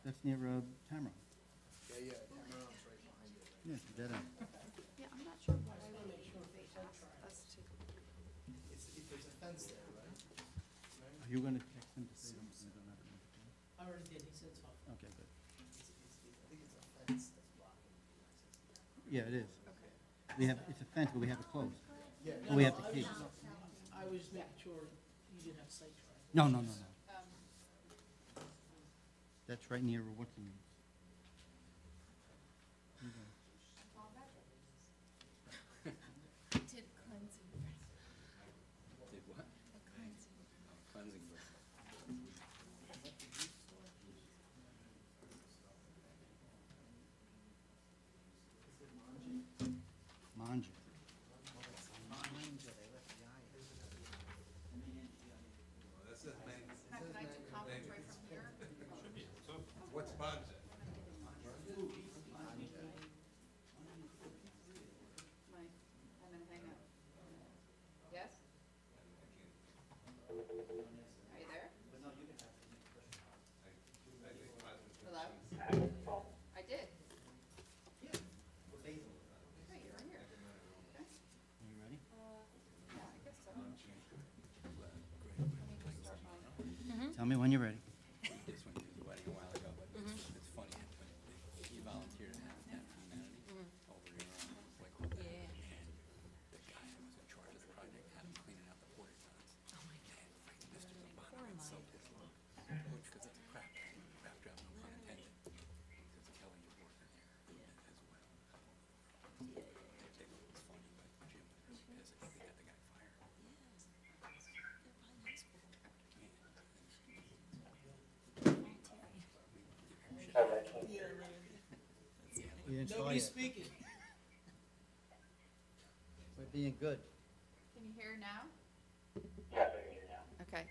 That's near Tamron. Yeah, Tamarone's right behind it. Yeah, it's a dead end. Yeah, I'm not sure why they asked us to. There's a fence there, right? Are you gonna text him to say something? I don't have it. I already did, he said so. Okay, good. I think it's a fence that's blocking the access. Yeah, it is. Okay. It's a fence, but we have it closed. Yeah, We have the key. I was making sure you didn't have sight triangle. No. Um, That's right near what's the name? Did cleansing. Did what? Cleansing. Cleansing. Manja. Can I do conference right from here? What's Bonza? I'm gonna hang up. Yes? Are you there? Hello? I did. Hey, you're here. Okay. Are you ready? Yeah, I guess so. Let me just start mine. Tell me when you're ready. This one did the wedding a while ago, but it's funny, when he volunteered to have humanity over here on Lake Hope. And the guy that was in charge of the project had him cleaning out the porta johns. Oh my God. And Mr. Zabana got so pissed off. Because it's a crap job, no pun intended. Because Kelly is working there as well. They thought it was funny, but Jim was really pissed. I think they got the guy fired. You didn't start Nobody's yet. speaking. We're being good. Can you hear now? Yes, I can hear now. Okay.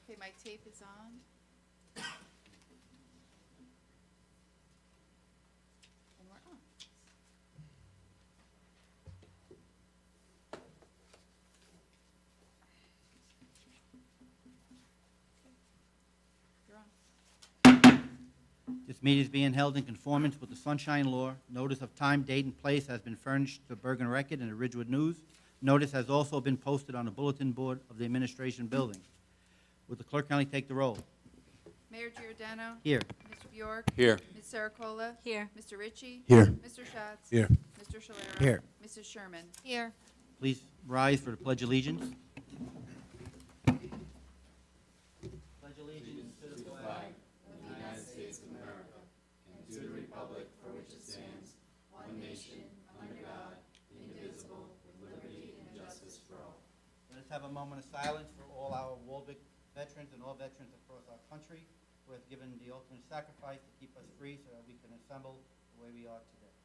Okay, my tape is on. And we're on. You're on. This meeting is being held in conformance with the Sunshine Law. Notice of time, date, and place has been furnished to the Bergen Record and the Ridgewood News. Notice has also been posted on the bulletin board of the administration building. Would the clerk kindly take the roll? Mayor Giordano. Here. Mr. Bjork. Here. Ms. Saracola. Here. Mr. Ritchie. Here. Mr. Schatz. Here. Mr. Shalera. Here. Mrs. Sherman. Here. Please rise for the Pledge of Allegiance. Pledge allegiance to the flag. Let us have a moment of silence for all our Walvick veterans and all veterans across our country who have given the ultimate sacrifice to keep us free so that we can assemble the way we are today.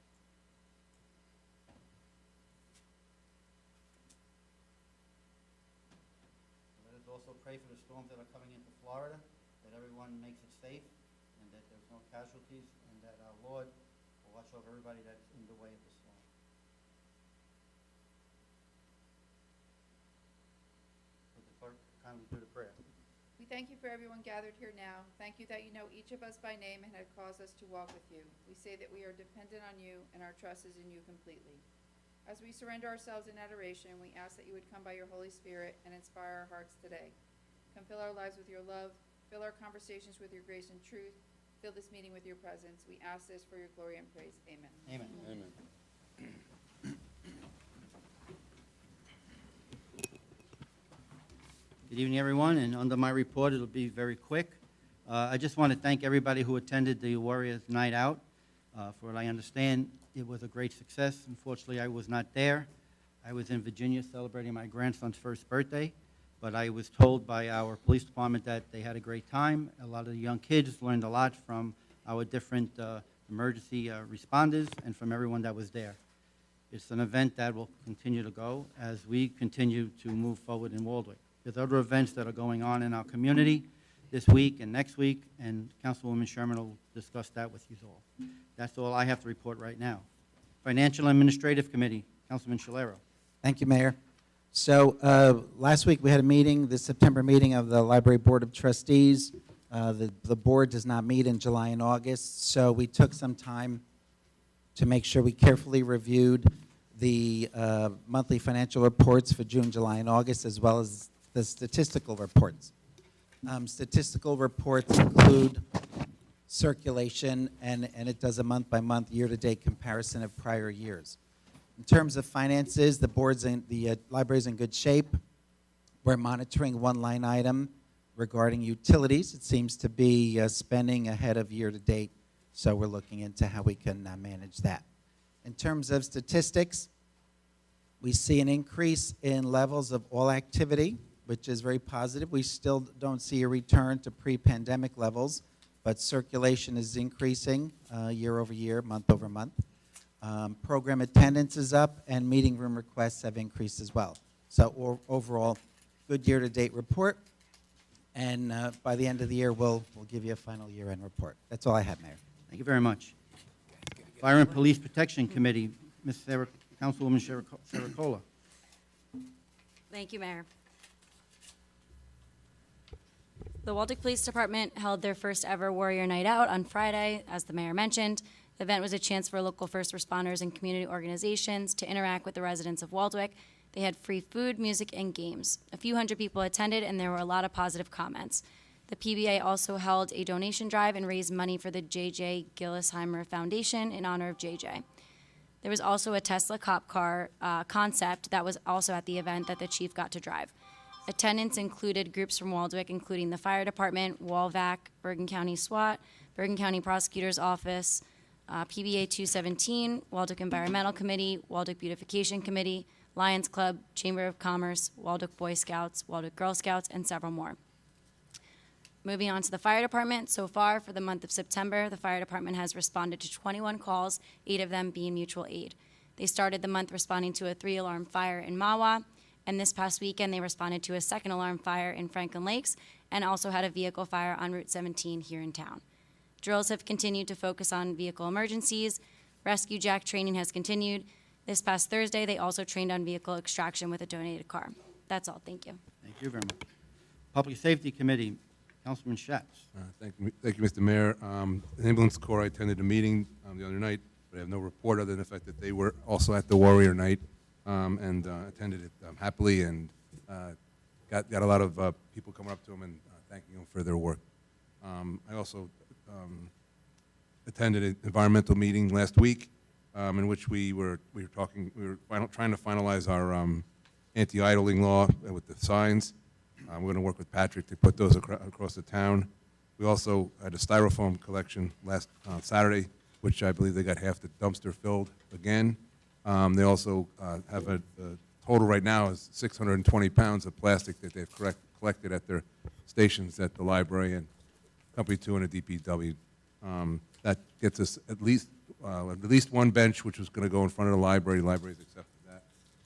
Let us also pray for the storms that are coming into Florida, that everyone makes it safe and that there's no casualties, and that our Lord will watch over everybody that's in the way of the storm. Would the clerk kindly do the prayer? We thank you for everyone gathered here now. Thank you that you know each of us by name and have caused us to walk with you. We say that we are dependent on you and our trust is in you completely. As we surrender ourselves in adoration, we ask that you would come by your Holy Spirit and inspire our hearts today. Come fill our lives with your love, fill our conversations with your grace and truth, fill this meeting with your presence. We ask this for your glory and praise. Amen. Amen. Amen. Good evening, everyone, and under my report, it'll be very quick. I just want to thank everybody who attended the Warriors Night Out. For what I understand, it was a great success. Unfortunately, I was not there. I was in Virginia celebrating my grandson's first birthday, but I was told by our police department that they had a great time. A lot of the young kids learned a lot from our different emergency responders and from everyone that was there. It's an event that will continue to go as we continue to move forward in Waldwick. There's other events that are going on in our community this week and next week, and Councilwoman Sherman will discuss that with you all. That's all I have to report right now. Financial Administrative Committee, Councilman Shalero. Thank you, Mayor. So last week, we had a meeting, the September meeting of the Library Board of Trustees. The board does not meet in July and August, so we took some time to make sure we carefully reviewed the monthly financial reports for June, July, and August, as well as the statistical reports. Statistical reports include circulation, and it does a month-by-month, year-to-date comparison of prior years. In terms of finances, the library's in good shape. We're monitoring one line item regarding utilities. It seems to be spending ahead of year-to-date, so we're looking into how we can manage that. In terms of statistics, we see an increase in levels of all activity, which is very positive. We still don't see a return to pre-pandemic levels, but circulation is increasing year over year, month over month. Program attendance is up, and meeting room requests have increased as well. So overall, good year-to-date report, and by the end of the year, we'll give you a final year-end report. That's all I have, Mayor. Thank you very much. Fire and Police Protection Committee, Councilwoman Saracola. Thank you, Mayor. The Waldeck Police Department held their first ever Warrior Night Out on Friday, as the mayor mentioned. The event was a chance for local first responders and community organizations to interact with the residents of Waldwick. They had free food, music, and games. A few hundred people attended, and there were a lot of positive comments. The PBA also held a donation drive and raised money for the J.J. Gillisheimer Foundation in honor of J.J. There was also a Tesla cop car concept that was also at the event that the chief got to drive. Attendance included groups from Waldwick, including the Fire Department, WALVAC, Bergen County SWAT, Bergen County Prosecutor's Office, PBA 217, Waldwick Environmental Committee, Waldwick Beautification Committee, Lions Club, Chamber of Commerce, Waldwick Boy Scouts, Waldwick Girl Scouts, and several more. Moving on to the Fire Department, so far for the month of September, the Fire Department has responded to 21 calls, 8 of them being mutual aid. They started the month responding to a 3-alarm fire in Mahwah, and this past weekend they responded to a 2nd alarm fire in Franklin Lakes and also had a vehicle fire on Route 17 here in town. Drills have continued to focus on vehicle emergencies. Rescue jack training has continued. This past Thursday, they also trained on vehicle extraction with a donated car. That's all. Thank you. Thank you very much. Public Safety Committee, Councilman Schatz. Thank you, Mr. Mayor. The Ambulance Corps, I attended a meeting the other night, but I have no report other than the fact that they were also at the Warrior Night and attended it happily and got a lot of people coming up to them and thanking them for their work. I also attended an environmental meeting last week in which we were trying to finalize our anti-idling law with the signs. We're going to work with Patrick to put those across the town. We also had a styrofoam collection last Saturday, which I believe they got half the dumpster filled again. They also have a total right now is 620 pounds of plastic that they've collected at their stations at the library and Company 2 and the DPW. That gets us at least one bench, which was going to go in front of the library. The library's accepted that.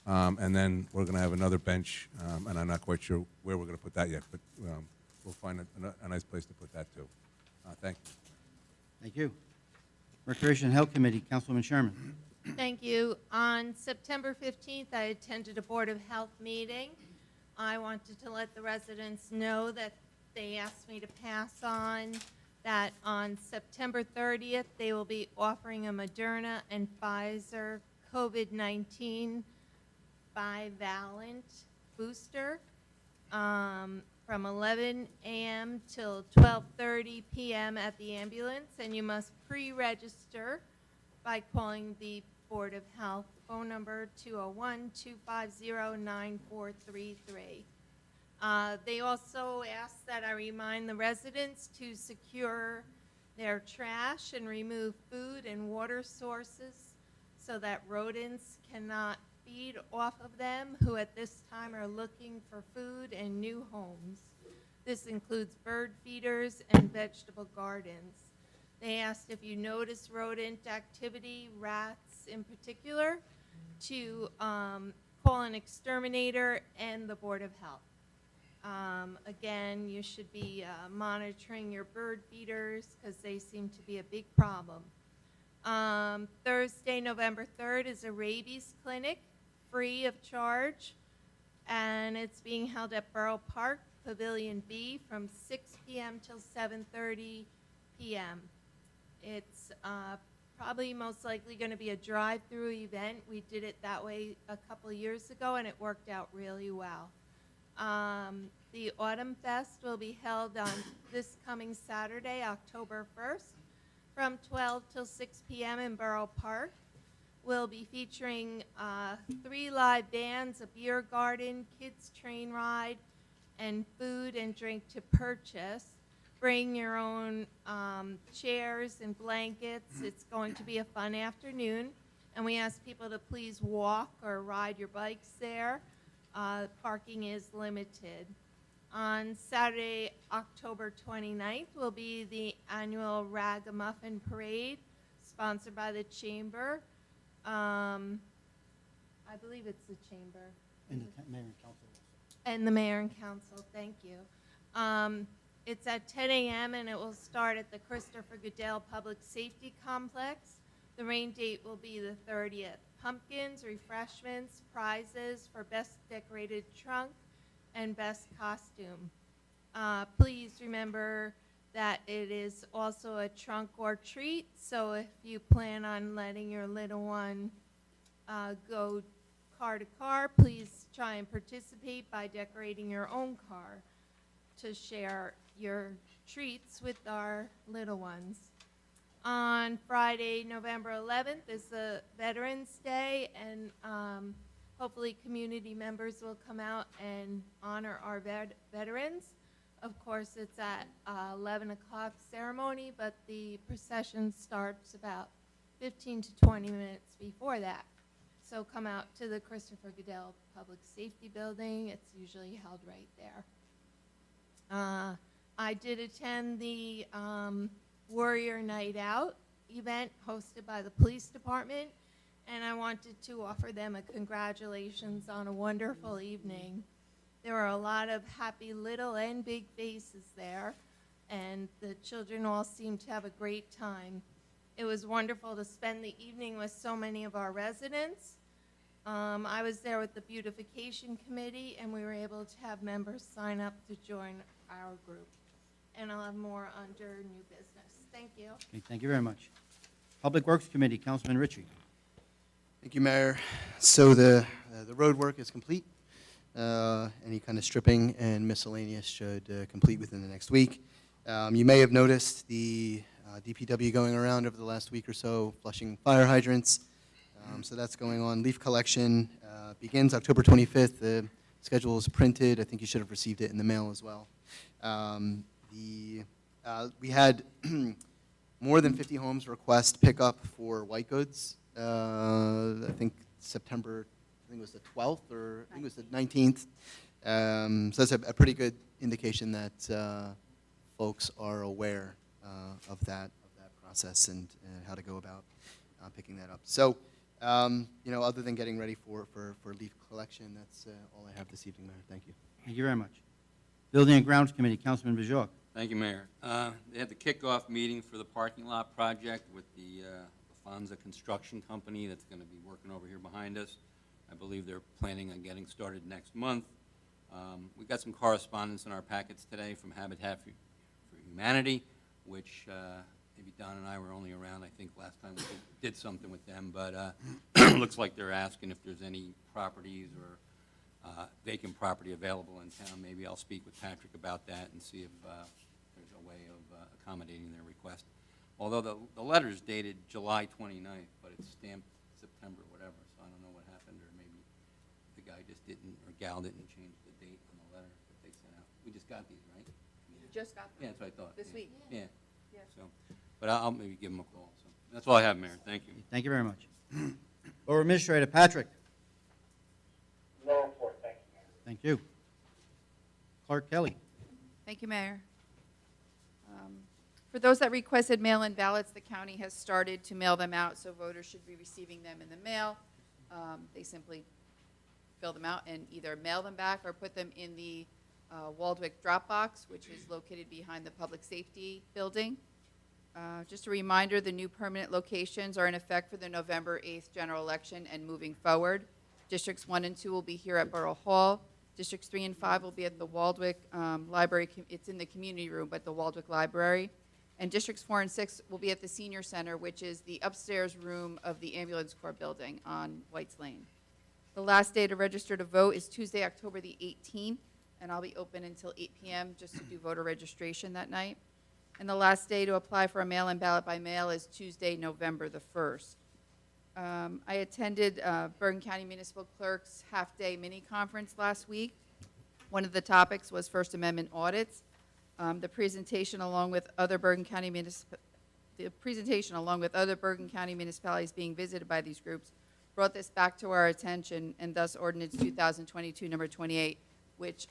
And then we're going to have another bench, and I'm not quite sure where we're going to put that yet, but we'll find a nice place to put that too. Thank you. Thank you. Recreation and Health Committee, Councilwoman Sherman. Thank you. On September 15th, I attended a Board of Health meeting. I wanted to let the residents know that they asked me to pass on that on September 30th, they will be offering a Moderna and Pfizer COVID-19 bivalent booster from 11 a.m. till 12:30 p.m. at the ambulance, and you must pre-register by calling the Board of Health phone number 201-250-9433. They also ask that I remind the residents to secure their trash and remove food and water sources so that rodents cannot feed off of them, who at this time are looking for food and new homes. This includes bird feeders and vegetable gardens. They asked if you notice rodent activity, rats in particular, to call an exterminator and the Board of Health. Again, you should be monitoring your bird feeders because they seem to be a big problem. Thursday, November 3rd is a rabies clinic, free of charge, and it's being held at Borough Park, Pavilion B, from 6 p.m. till 7:30 p.m. It's probably most likely going to be a drive-through event. We did it that way a couple years ago, and it worked out really well. The Autumn Fest will be held on this coming Saturday, October 1st, from 12 till 6 p.m. in Borough Park. We'll be featuring 3 live bands, a beer garden, kids train ride, and food and drink to purchase. Bring your own chairs and blankets. It's going to be a fun afternoon, and we ask people to please walk or ride your bikes there. Parking is limited. On Saturday, October 29th, will be the annual Ragamuffin Parade, sponsored by the Chamber. I believe it's the Chamber. And the mayor and council. And the mayor and council, thank you. It's at 10 a.m. and it will start at the Christopher Goodell Public Safety Complex. The rain date will be the 30th. Pumpkins, refreshments, prizes for best decorated trunk and best costume. Please remember that it is also a trunk or treat, so if you plan on letting your little one go car to car, please try and participate by decorating your own car to share your treats with our little ones. On Friday, November 11th is the Veterans Day, and hopefully community members will come out and honor our veterans. Of course, it's at 11 o'clock ceremony, but the procession starts about 15 to 20 minutes before that. So come out to the Christopher Goodell Public Safety Building. It's usually held right there. I did attend the Warrior Night Out event hosted by the police department, and I wanted to offer them a congratulations on a wonderful evening. There were a lot of happy little and big faces there, and the children all seemed to have a great time. It was wonderful to spend the evening with so many of our residents. I was there with the beautification committee, and we were able to have members sign up to join our group. And I'll have more under new business. Thank you. Okay, thank you very much. Public Works Committee, Councilman Ritchie. Thank you, Mayor. So the road work is complete. Any kind of stripping and miscellaneous should complete within the next week. You may have noticed the DPW going around over the last week or so, flushing fire hydrants. So that's going on. Leaf collection begins October 25th. The schedule is printed. I think you should have received it in the mail as well. We had more than 50 homes request pickup for white goods. I think September, I think it was the 12th or I think it was the 19th. So that's a pretty good indication that folks are aware of that process and how to go about picking that up. So, other than getting ready for leaf collection, that's all I have this evening, Mayor. Thank you. Thank you very much. Building and Grounds Committee, Councilman Bajork. Thank you, Mayor. They had the kickoff meeting for the parking lot project with the Fonza Construction Company that's going to be working over here behind us. I believe they're planning on getting started next month. We got some correspondence in our packets today from Habitat for Humanity, which maybe Don and I were only around, I think, last time we did something with them, but looks like they're asking if there's any properties or vacant property available in town. Maybe I'll speak with Patrick about that and see if there's a way of accommodating their request. Although the letter is dated July 29th, but it's stamped September, whatever, so I don't know what happened, or maybe the guy just didn't, or gal didn't change the date on the letter that they sent out. We just got these, right? You just got Yeah, them that's what I thought. this yeah. week. Yeah, Yeah. so, but I'll maybe give him a call. So that's all I have, Mayor. Thank you. Thank you very much. Borough Administrator Patrick. No report, thank you, Mayor. Thank you. Clerk Kelly. Thank you, Mayor. For those that requested mail-in ballots, the county has started to mail them out, so voters should be receiving them in the mail. They simply fill them out and either mail them back or put them in the Waldwick drop box, which is located behind the Public Safety Building. Just a reminder, the new permanent locations are in effect for the November 8th general election and moving forward. Districts 1 and 2 will be here at Borough Hall. Districts 3 and 5 will be at the Waldwick Library. It's in the community room, but the Waldwick Library. And Districts 4 and 6 will be at the Senior Center, which is the upstairs room of the Ambulance Corps building on White's Lane. The last day to register to vote is Tuesday, October the 18th, and I'll be open until 8 p.m. just to do voter registration that night. And the last day to apply for a mail-in ballot by mail is Tuesday, November the 1st. I attended Bergen County Municipal Clerk's half-day mini-conference last week. One of the topics was First Amendment audits. The presentation, along with other Bergen County municipalities being visited by these groups, brought this back to our attention, and thus Ordinance 2022, number 28, which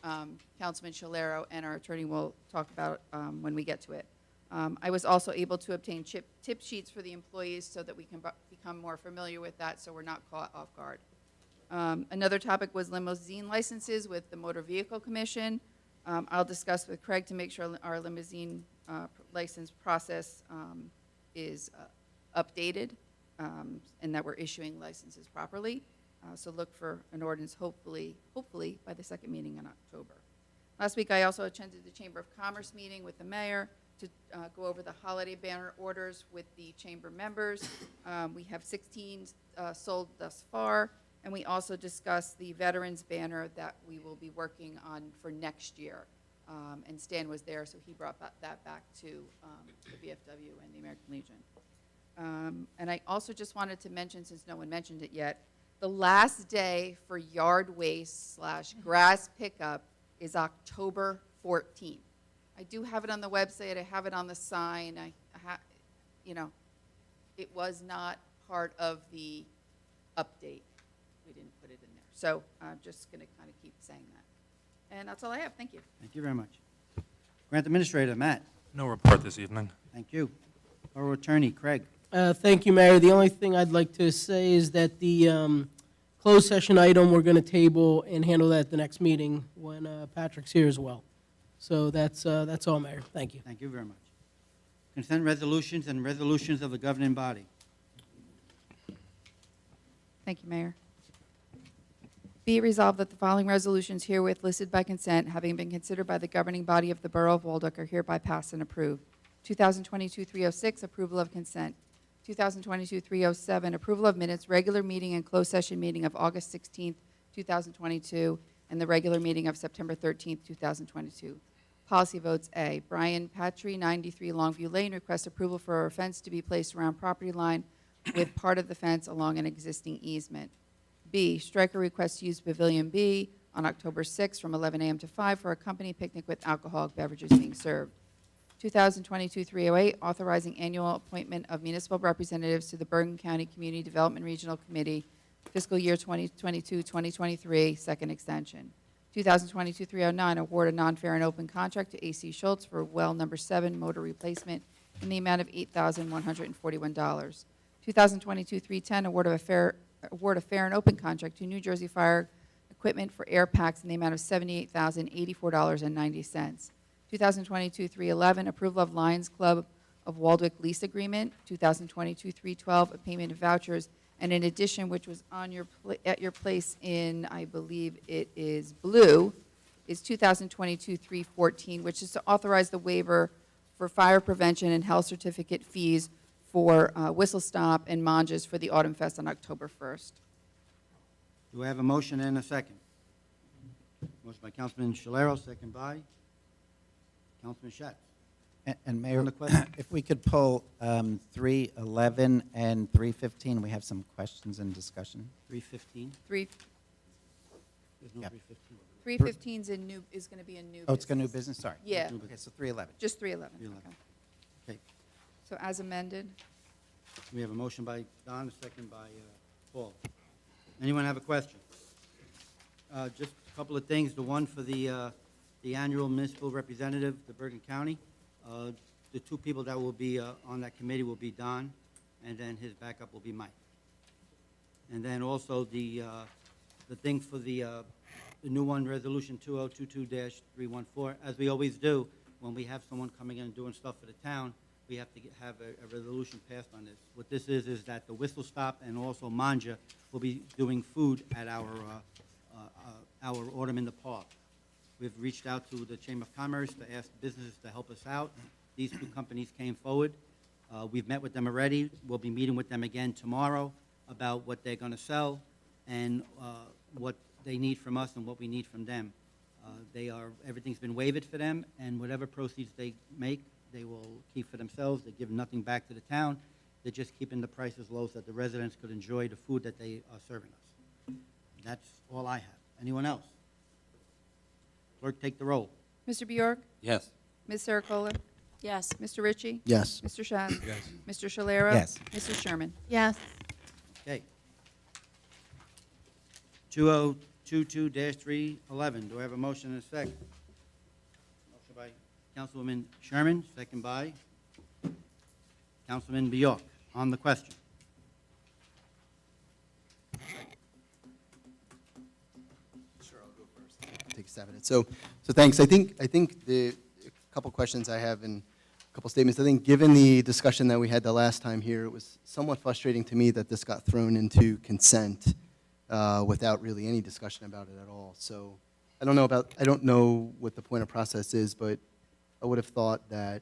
Councilman Shalero and our attorney will talk about when we get to it. I was also able to obtain tip sheets for the employees so that we can become more familiar with that, so we're not caught off guard. Another topic was limousine licenses with the Motor Vehicle Commission. I'll discuss with Craig to make sure our limousine license process is updated and that we're issuing licenses properly. So look for an ordinance hopefully by the second meeting in October. Last week, I also attended the Chamber of Commerce meeting with the mayor to go over the holiday banner orders with the chamber members. We have 16 sold thus far, and we also discussed the veterans banner that we will be working on for next year. And Stan was there, so he brought that back to the VFW and the American Legion. And I also just wanted to mention, since no one mentioned it yet, the last day for yard waste / grass pickup is October 14th. I do have it on the website. I have it on the sign. It was not part of the update. We didn't put it in there. So I'm just going to kind of keep saying that. And that's all I have. Thank you. Thank you very much. Grant Administrator, Matt. No report this evening. Thank you. Borough Attorney, Craig. Thank you, Mayor. The only thing I'd like to say is that the closed session item, we're going to table and handle that at the next meeting when Patrick's here as well. So that's all, Mayor. Thank you. Thank you very much. Consent resolutions and resolutions of the governing body. Thank you, Mayor. Be it resolved that the following resolutions herewith listed by consent, having been considered by the governing body of the Borough of Waldock, are hereby passed and approved. 2022-306, approval of consent. 2022-307, approval of minutes, regular meeting and closed session meeting of August 16th, 2022, and the regular meeting of September 13th, 2022. Policy votes A. Brian Patry, 93 Longview Lane, requests approval for a fence to be placed around property line with part of the fence along an existing easement. B. Stryker requests to use Pavilion B on October 6th from 11 a.m. to 5 for a company picnic with alcoholic beverages being served. 2022-308, authorizing annual appointment of municipal representatives to the Bergen County Community Development Regional Committee, fiscal year 2022-2023, second extension. 2022-309, award a non-fair and open contract to AC Schultz for well number 7 motor replacement in the amount of $8,141. 2022-310, award a fair and open contract to New Jersey Fire Equipment for air packs in the amount of $78,084.90. 2022-311, approval of Lions Club of Waldwick lease agreement. 2022-312, a payment of vouchers. And in addition, which was on at your place in, I believe it is blue, is 2022-314, which is to authorize the waiver for fire prevention and health certificate fees for Whistle Stop and Monges for the Autumn Fest on October 1st. Do I have a motion and a second? Motion by Councilman Shalero, second by Councilman Schatz. And Mayor, On the question. if we could pull 311 and 315, we have some questions and discussion. 315. There's no Yeah. 315. 315 is going to be a new. Oh, it's got new business. business, sorry. Yeah. Okay, so 311. Just 311. 311. Okay. Okay. So as amended. We have a motion by Don, a second by Paul. Anyone have a question? Just a couple of things. The one for the annual municipal representative, the Bergen County. The two people that will be on that committee will be Don, and then his backup will be Mike. And then also the thing for the new one, Resolution 2022-314, as we always do, when we have someone coming in and doing stuff for the town, we have to have a resolution passed on this. What this is that the Whistle Stop and also Manja will be doing food at our Autumn in the Park. We've reached out to the Chamber of Commerce to ask businesses to help us out. These two companies came forward. We've met with them already. We'll be meeting with them again tomorrow about what they're going to sell and what they need from us and what we need from them. Everything's been waived for them, and whatever proceeds they make, they will keep for themselves. They give nothing back to the town. They're just keeping the prices low so that the residents could enjoy the food that they are serving us. That's all I have. Anyone else? Clerk, take the roll. Mr. Bjork? Yes. Ms. Sericola? Yes. Mr. Ritchie? Yes. Mr. Shatz? Yes. Mr. Shalera? Yes. Mrs. Sherman? Yes. Okay. 2022-311, do I have a motion and a second? Motion by Councilwoman Sherman, second by Councilman Bjork. On the question. Sure, I'll go first. Take a stab at it. So thanks. I think a couple questions I have and a couple statements. I think given the discussion that we had the last time here, it was somewhat frustrating to me that this got thrown into consent without really any discussion about it at all. So I don't know what the point of process is, but I would have thought that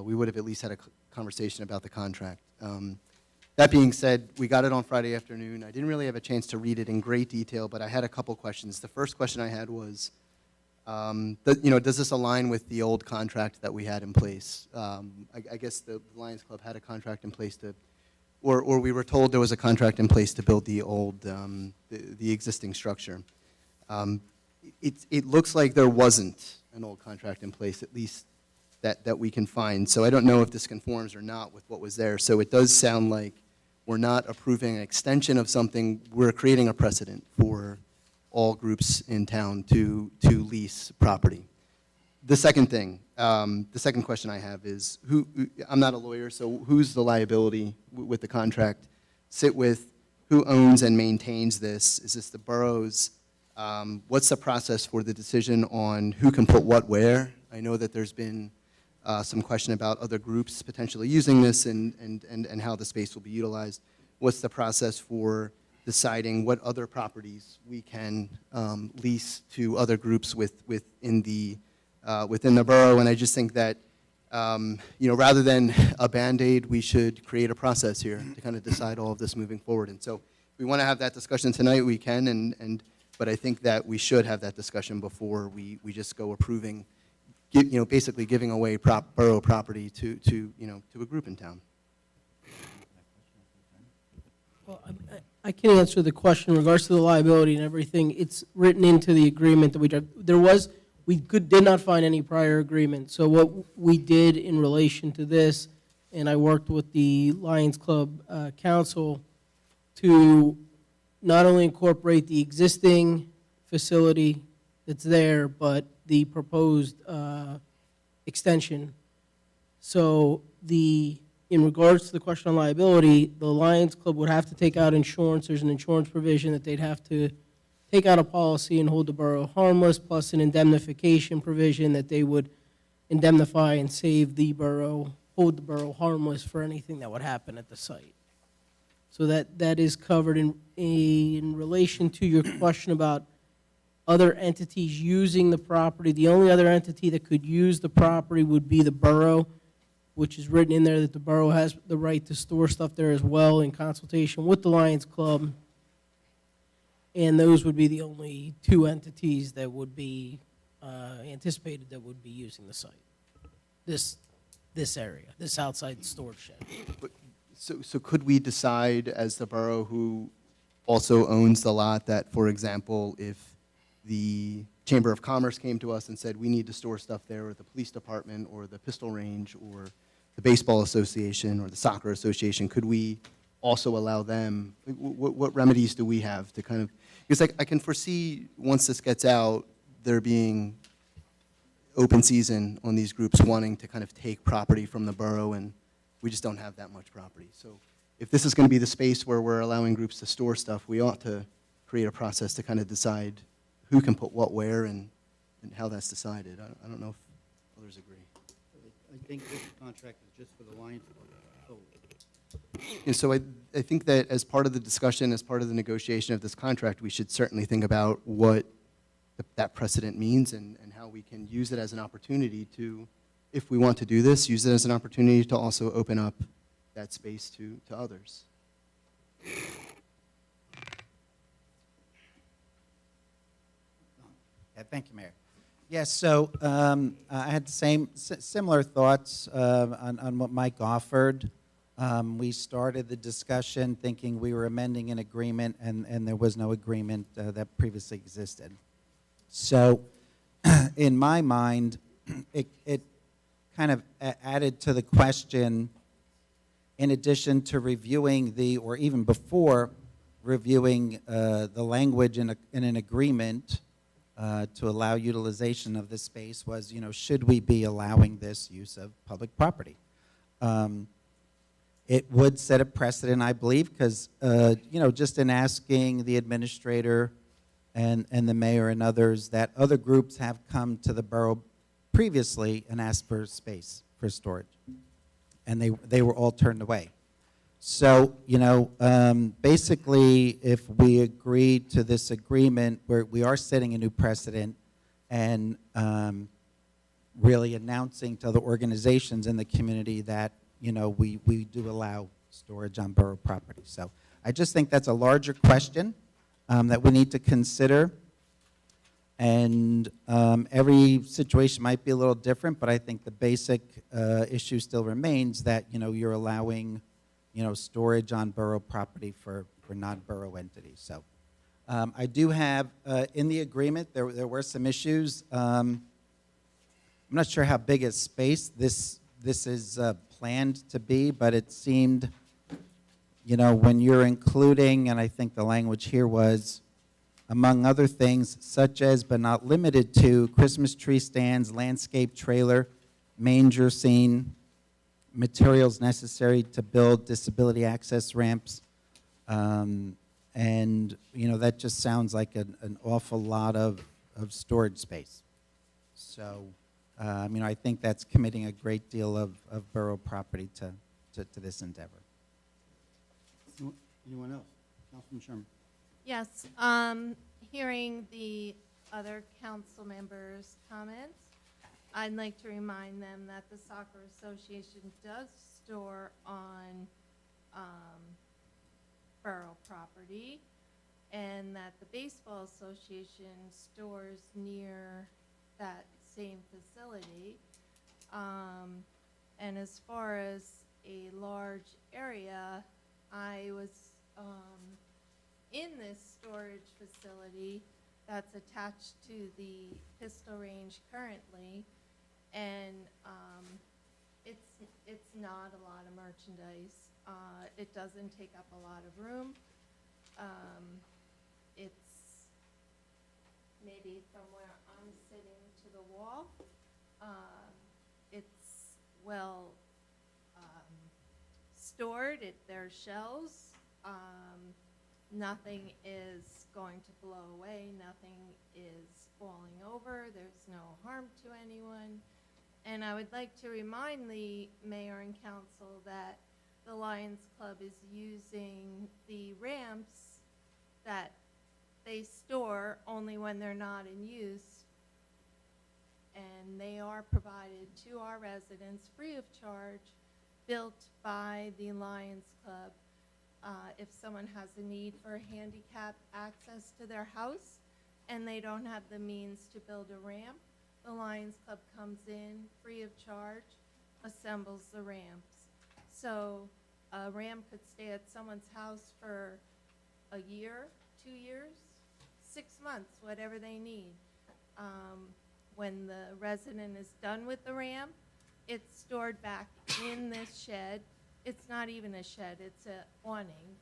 we would have at least had a conversation about the contract. That being said, we got it on Friday afternoon. I didn't really have a chance to read it in great detail, but I had a couple questions. The first question I had was, does this align with the old contract that we had in place? I guess the Lions Club had a contract in place or we were told there was a contract in place to build the old, the existing structure. It looks like there wasn't an old contract in place, at least that we can find. So I don't know if this conforms or not with what was there. So it does sound like we're not approving an extension of something. We're creating a precedent for all groups in town to lease property. The second thing, the second question I have is, I'm not a lawyer, so who's the liability with the contract? Sit with, who owns and maintains this? Is this the boroughs? What's the process for the decision on who can put what where? I know that there's been some question about other groups potentially using this and how the space will be utilized. What's the process for deciding what other properties we can lease to other groups within the borough? And I just think that, rather than a Band-Aid, we should create a process here to kind of decide all of this moving forward. And so if we want to have that discussion tonight, we can, but I think that we should have that discussion before we just go approving, basically giving away borough property to a group in town. Well, I can answer the question in regards to the liability and everything. It's written into the agreement that we did not find any prior agreement. So what we did in relation to this, and I worked with the Lions Club Council to not only incorporate the existing facility that's there, but the proposed extension. So in regards to the question on liability, the Lions Club would have to take out insurance. There's an insurance provision that they'd have to take out a policy and hold the borough harmless, plus an indemnification provision that they would indemnify and hold the borough harmless for anything that would happen at the site. So that is covered in relation to your question about other entities using the property. The only other entity that could use the property would be the borough, which is written in there that the borough has the right to store stuff there as well in consultation with the Lions Club. And those would be the only two entities that would be anticipated that would be using the site. This area, this outside storage shed. So could we decide as the borough who also owns the lot that, for example, if the Chamber of Commerce came to us and said, we need to store stuff there, or the police department, or the pistol range, or the baseball association, or the soccer association, could we also allow them, what remedies do we have to kind of, because I can foresee once this gets out, there being open season on these groups wanting to kind of take property from the borough, and we just don't have that much property. So if this is going to be the space where we're allowing groups to store stuff, we ought to create a process to kind of decide who can put what where and how that's decided. I don't know if others agree. I think this contract is just for the Lions Club solely. And so I think that as part of the discussion, as part of the negotiation of this contract, we should certainly think about what that precedent means and how we can use it as an opportunity to, if we want to do this, use it as an opportunity to also open up that space to others. Yeah, thank you, Mayor. Yes, so I had the similar thoughts on what Mike offered. We started the discussion thinking we were amending an agreement, and there was no agreement that previously existed. So in my mind, it kind of added to the question, in addition to reviewing or even before reviewing the language in an agreement to allow utilization of this space was, should we be allowing this use of public property? It would set a precedent, I believe, because, just in asking the administrator and the mayor and others, that other groups have come to the borough previously and asked for space for storage, and they were all turned away. So, basically, if we agree to this agreement, we are setting a new precedent and really announcing to other organizations in the community that, we do allow storage on borough property. So I just think that's a larger question that we need to consider. And every situation might be a little different, but I think the basic issue still remains that, you're allowing storage on borough property for non-borough entities. So I do have, in the agreement, there were some issues. I'm not sure how big a space this is planned to be, but it seemed, when you're including, and I think the language here was, among other things, such as but not limited to Christmas tree stands, landscape trailer, manger scene, materials necessary to build disability access ramps. And, that just sounds like an awful lot of storage space. So, I think that's committing a great deal of borough property to this endeavor. Anyone else? Councilman Sherman? Yes, hearing the other council members' comments, I'd like to remind them that the Soccer Association does store on borough property, and that the Baseball Association stores near that same facility. And as far as a large area, I was in this storage facility that's attached to the pistol range currently, and it's not a lot of merchandise. It doesn't take up a lot of room. It's maybe from where I'm sitting to the wall. It's well stored. There are shelves. Nothing is going to blow away. Nothing is falling over. There's no harm to anyone. And I would like to remind the mayor and council that the Lions Club is using the ramps that they store only when they're not in use, and they are provided to our residents free of charge, built by the Lions Club. If someone has a need for handicap access to their house and they don't have the means to build a ramp, the Lions Club comes in free of charge, assembles the ramps. So a ramp could stay at someone's house for a year, 2 years, 6 months, whatever they need. When the resident is done with the ramp, it's stored back in this shed. It's not even a shed, it's an awning.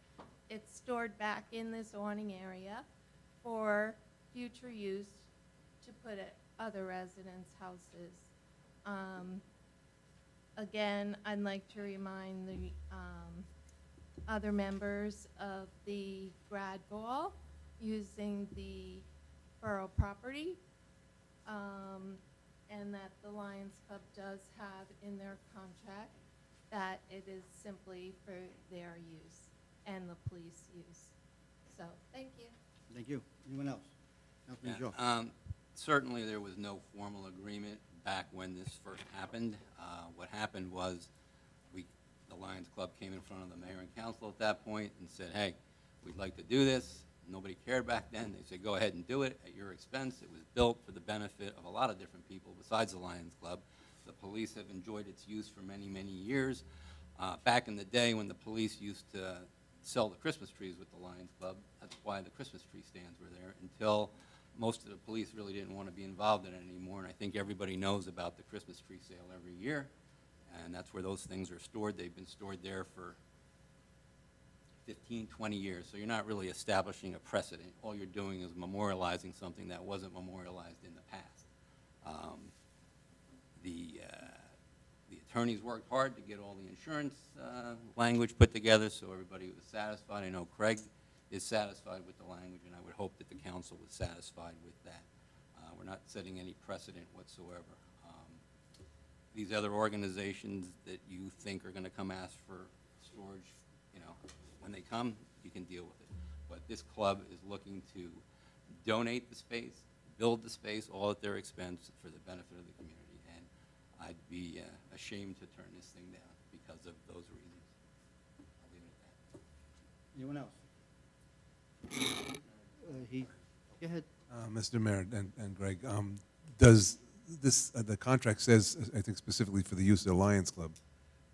It's stored back in this awning area for future use to put at other residents' houses. Again, I'd like to remind the other members of the grad ball using the borough property. and that the Lions Club does have in their contract that it is simply for their use and the police use. So, thank you. Thank you. Anyone else? Councilman Yeah, Shaw. Certainly, there was no formal agreement back when this first happened. What happened was, the Lions Club came in front of the mayor and council at that point and said, hey, we'd like to do this. Nobody cared back then. They said, go ahead and do it at your expense. It was built for the benefit of a lot of different people besides the Lions Club. The police have enjoyed its use for many, many years. Back in the day when the police used to sell the Christmas trees with the Lions Club, that's why the Christmas tree stands were there, until most of the police really didn't want to be involved in it anymore. And I think everybody knows about the Christmas tree sale every year, and that's where those things are stored. They've been stored there for 15, 20 years, so you're not really establishing a precedent. All you're doing is memorializing something that wasn't memorialized in the past. The attorneys worked hard to get all the insurance language put together so everybody was satisfied. I know Craig is satisfied with the language, and I would hope that the council was satisfied with that. We're not setting any precedent whatsoever. These other organizations that you think are going to come ask for storage, when they come, you can deal with it. But this club is looking to donate the space, build the space, all at their expense for the benefit of the community. And I'd be ashamed to turn this thing down because of those reasons. I'll leave it at that. Anyone else? Go ahead. Mr. Mayor and Greg, does this, the contract says, I think specifically for the use of the Lions Club,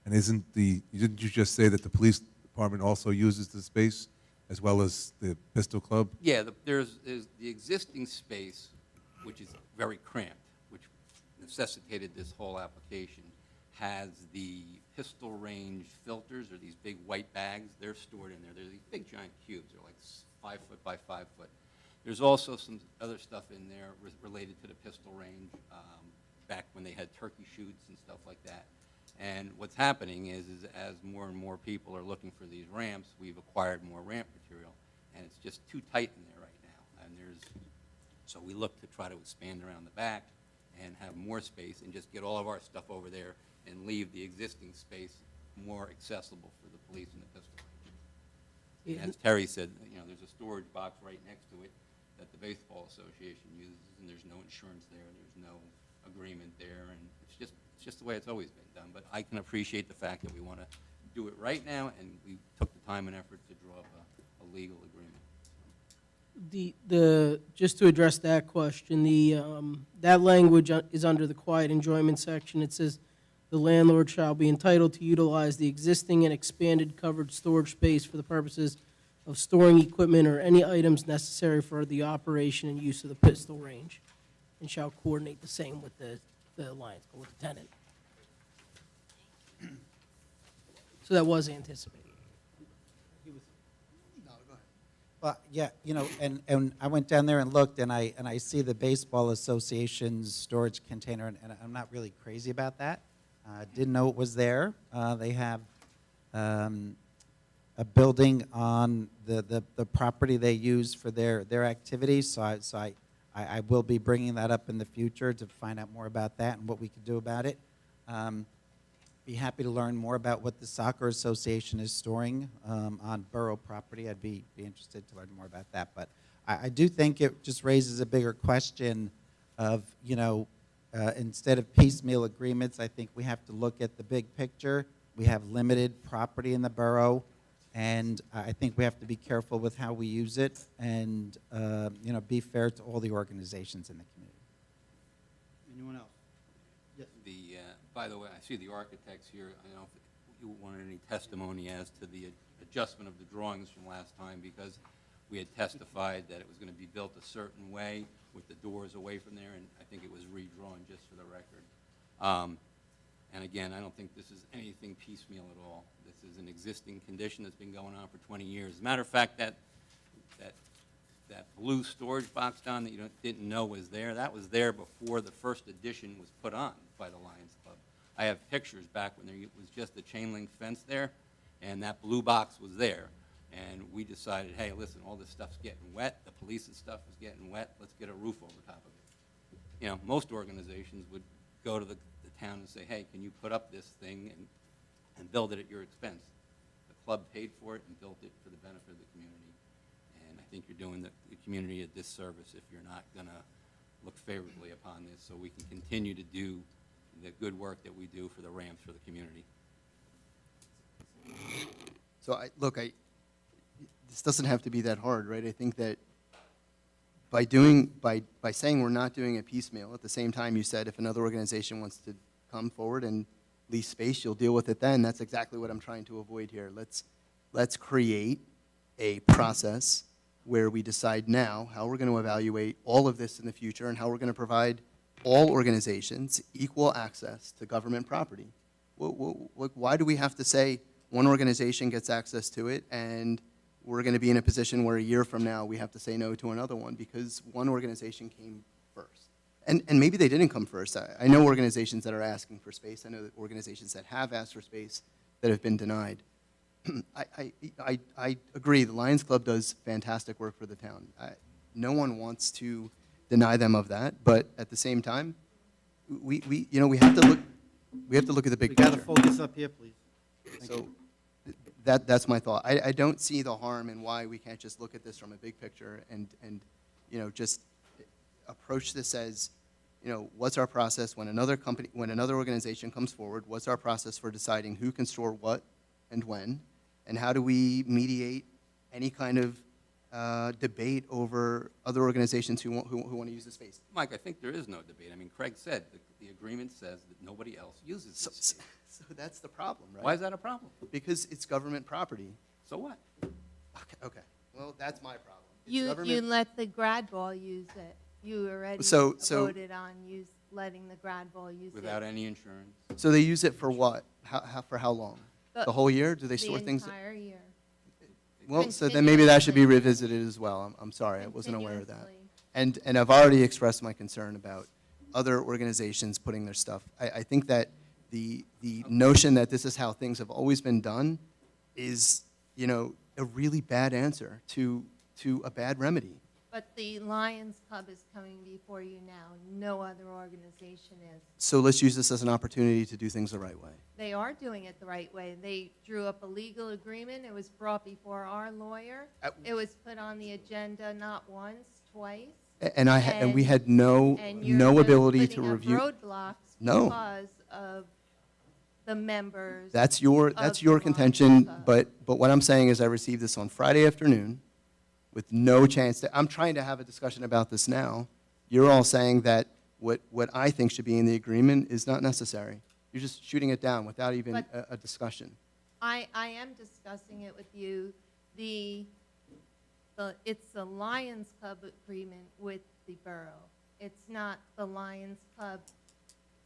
and didn't you just say that the police department also uses the space as well as the Pistol Club? Yeah, there's the existing space, which is very cramped, which necessitated this whole application, has the pistol range filters, or these big white bags. They're stored in there. They're these big giant cubes. They're like 5 foot by 5 foot. There's also some other stuff in there related to the pistol range, back when they had turkey shoots and stuff like that. And what's happening is as more and more people are looking for these ramps, we've acquired more ramp material, and it's just too tight in there right now. And so we look to try to expand around the back and have more space and just get all of our stuff over there and leave the existing space more accessible for the police and the pistol range. And as Terry said, there's a storage box right next to it that the Baseball Association uses, and there's no insurance there, there's no agreement there, and it's just the way it's always been done. But I can appreciate the fact that we want to do it right now, and we took the time and effort to draw up a legal agreement. Just to address that question, that language is under the quiet enjoyment section. It says, "The landlord shall be entitled to utilize the existing and expanded covered storage space for the purposes of storing equipment or any items necessary for the operation and use of the pistol range, and shall coordinate the same with the Lions Club, with the tenant." So that was anticipated. Well, yeah, and I went down there and looked, and I see the Baseball Association's storage container, and I'm not really crazy about that. Didn't know it was there. They have a building on the property they use for their activities, so I will be bringing that up in the future to find out more about that and what we could do about it. Be happy to learn more about what the Soccer Association is storing on borough property. I'd be interested to learn more about that. But I do think it just raises a bigger question of, instead of piecemeal agreements, I think we have to look at the big picture. We have limited property in the borough, and I think we have to be careful with how we use it and, be fair to all the organizations in the community. Anyone else? Yes. By the way, I see the architects here. I don't know if you wanted any testimony as to the adjustment of the drawings from last time, because we had testified that it was going to be built a certain way with the doors away from there, and I think it was redrawn just for the record. And again, I don't think this is anything piecemeal at all. This is an existing condition that's been going on for 20 years. As a matter of fact, that blue storage box, Don, that you didn't know was there, that was there before the first addition was put on by the Lions Club. I have pictures back when there was just a chain link fence there, and that blue box was there. And we decided, hey, listen, all this stuff's getting wet. The police's stuff is getting wet. Let's get a roof over top of it. you know, most organizations would go to the town and say, hey, can you put up this thing and build it at your expense? The club paid for it and built it for the benefit of the community. And I think you're doing the community a disservice if you're not going to look favorably upon this, so we can continue to do the good work that we do for the Rams for the community. So this doesn't have to be that hard, right? I think that by saying we're not doing a piecemeal, at the same time you said if another organization wants to come forward and lease space, you'll deal with it then. That's exactly what I'm trying to avoid here. Let's create a process where we decide now how we're going to evaluate all of this in the future and how we're going to provide all organizations equal access to government property. Why do we have to say one organization gets access to it and we're going to be in a position where a year from now we have to say no to another one because one organization came first? And maybe they didn't come first. I know organizations that are asking for space. I know that organizations that have asked for space that have been denied. I agree, the Lions Club does fantastic work for the town. No one wants to deny them of that, but at the same time, we have to look at the big We got to picture. focus up here, please. Thank So you. that's my thought. I don't see the harm in why we can't just look at this from a big picture and just approach this as, what's our process when another organization comes forward, what's our process for deciding who can store what and when, and how do we mediate any kind of debate over other organizations who want to use the space? Mike, I think there is no debate. I mean, Craig said the agreement says that nobody else uses this space. So that's the problem, right? Why is that a problem? Because it's government property. So what? Okay. Well, that's my problem. It's You government- let the grad ball use it. You already So- voted on letting the grad ball use it. Without any insurance? So they use it for what? For how long? The whole year? Do they store things? The entire year. Well, so then maybe that should be revisited as well. I'm sorry, I wasn't aware of that. Continuously. And I've already expressed my concern about other organizations putting their stuff. I think that the notion that this is how things have always been done is, a really bad answer to a bad remedy. But the Lions Club is coming before you now. No other organization is. So let's use this as an opportunity to do things the right way. They are doing it the right way. They drew up a legal agreement. It was brought before our lawyer. Uh, It was put on the agenda not once, twice. And we had no And you're no just ability to putting up review. roadblocks No. because of the members. That's your of the Lions contention, Club. but what I'm saying is I received this on Friday afternoon with no chance to, I'm trying to have a discussion about this now. You're all saying that what I think should be in the agreement is not necessary. You're just shooting it down without even But- a discussion. I am discussing it with you. It's the Lions Club agreement with the borough. It's not the Lions Club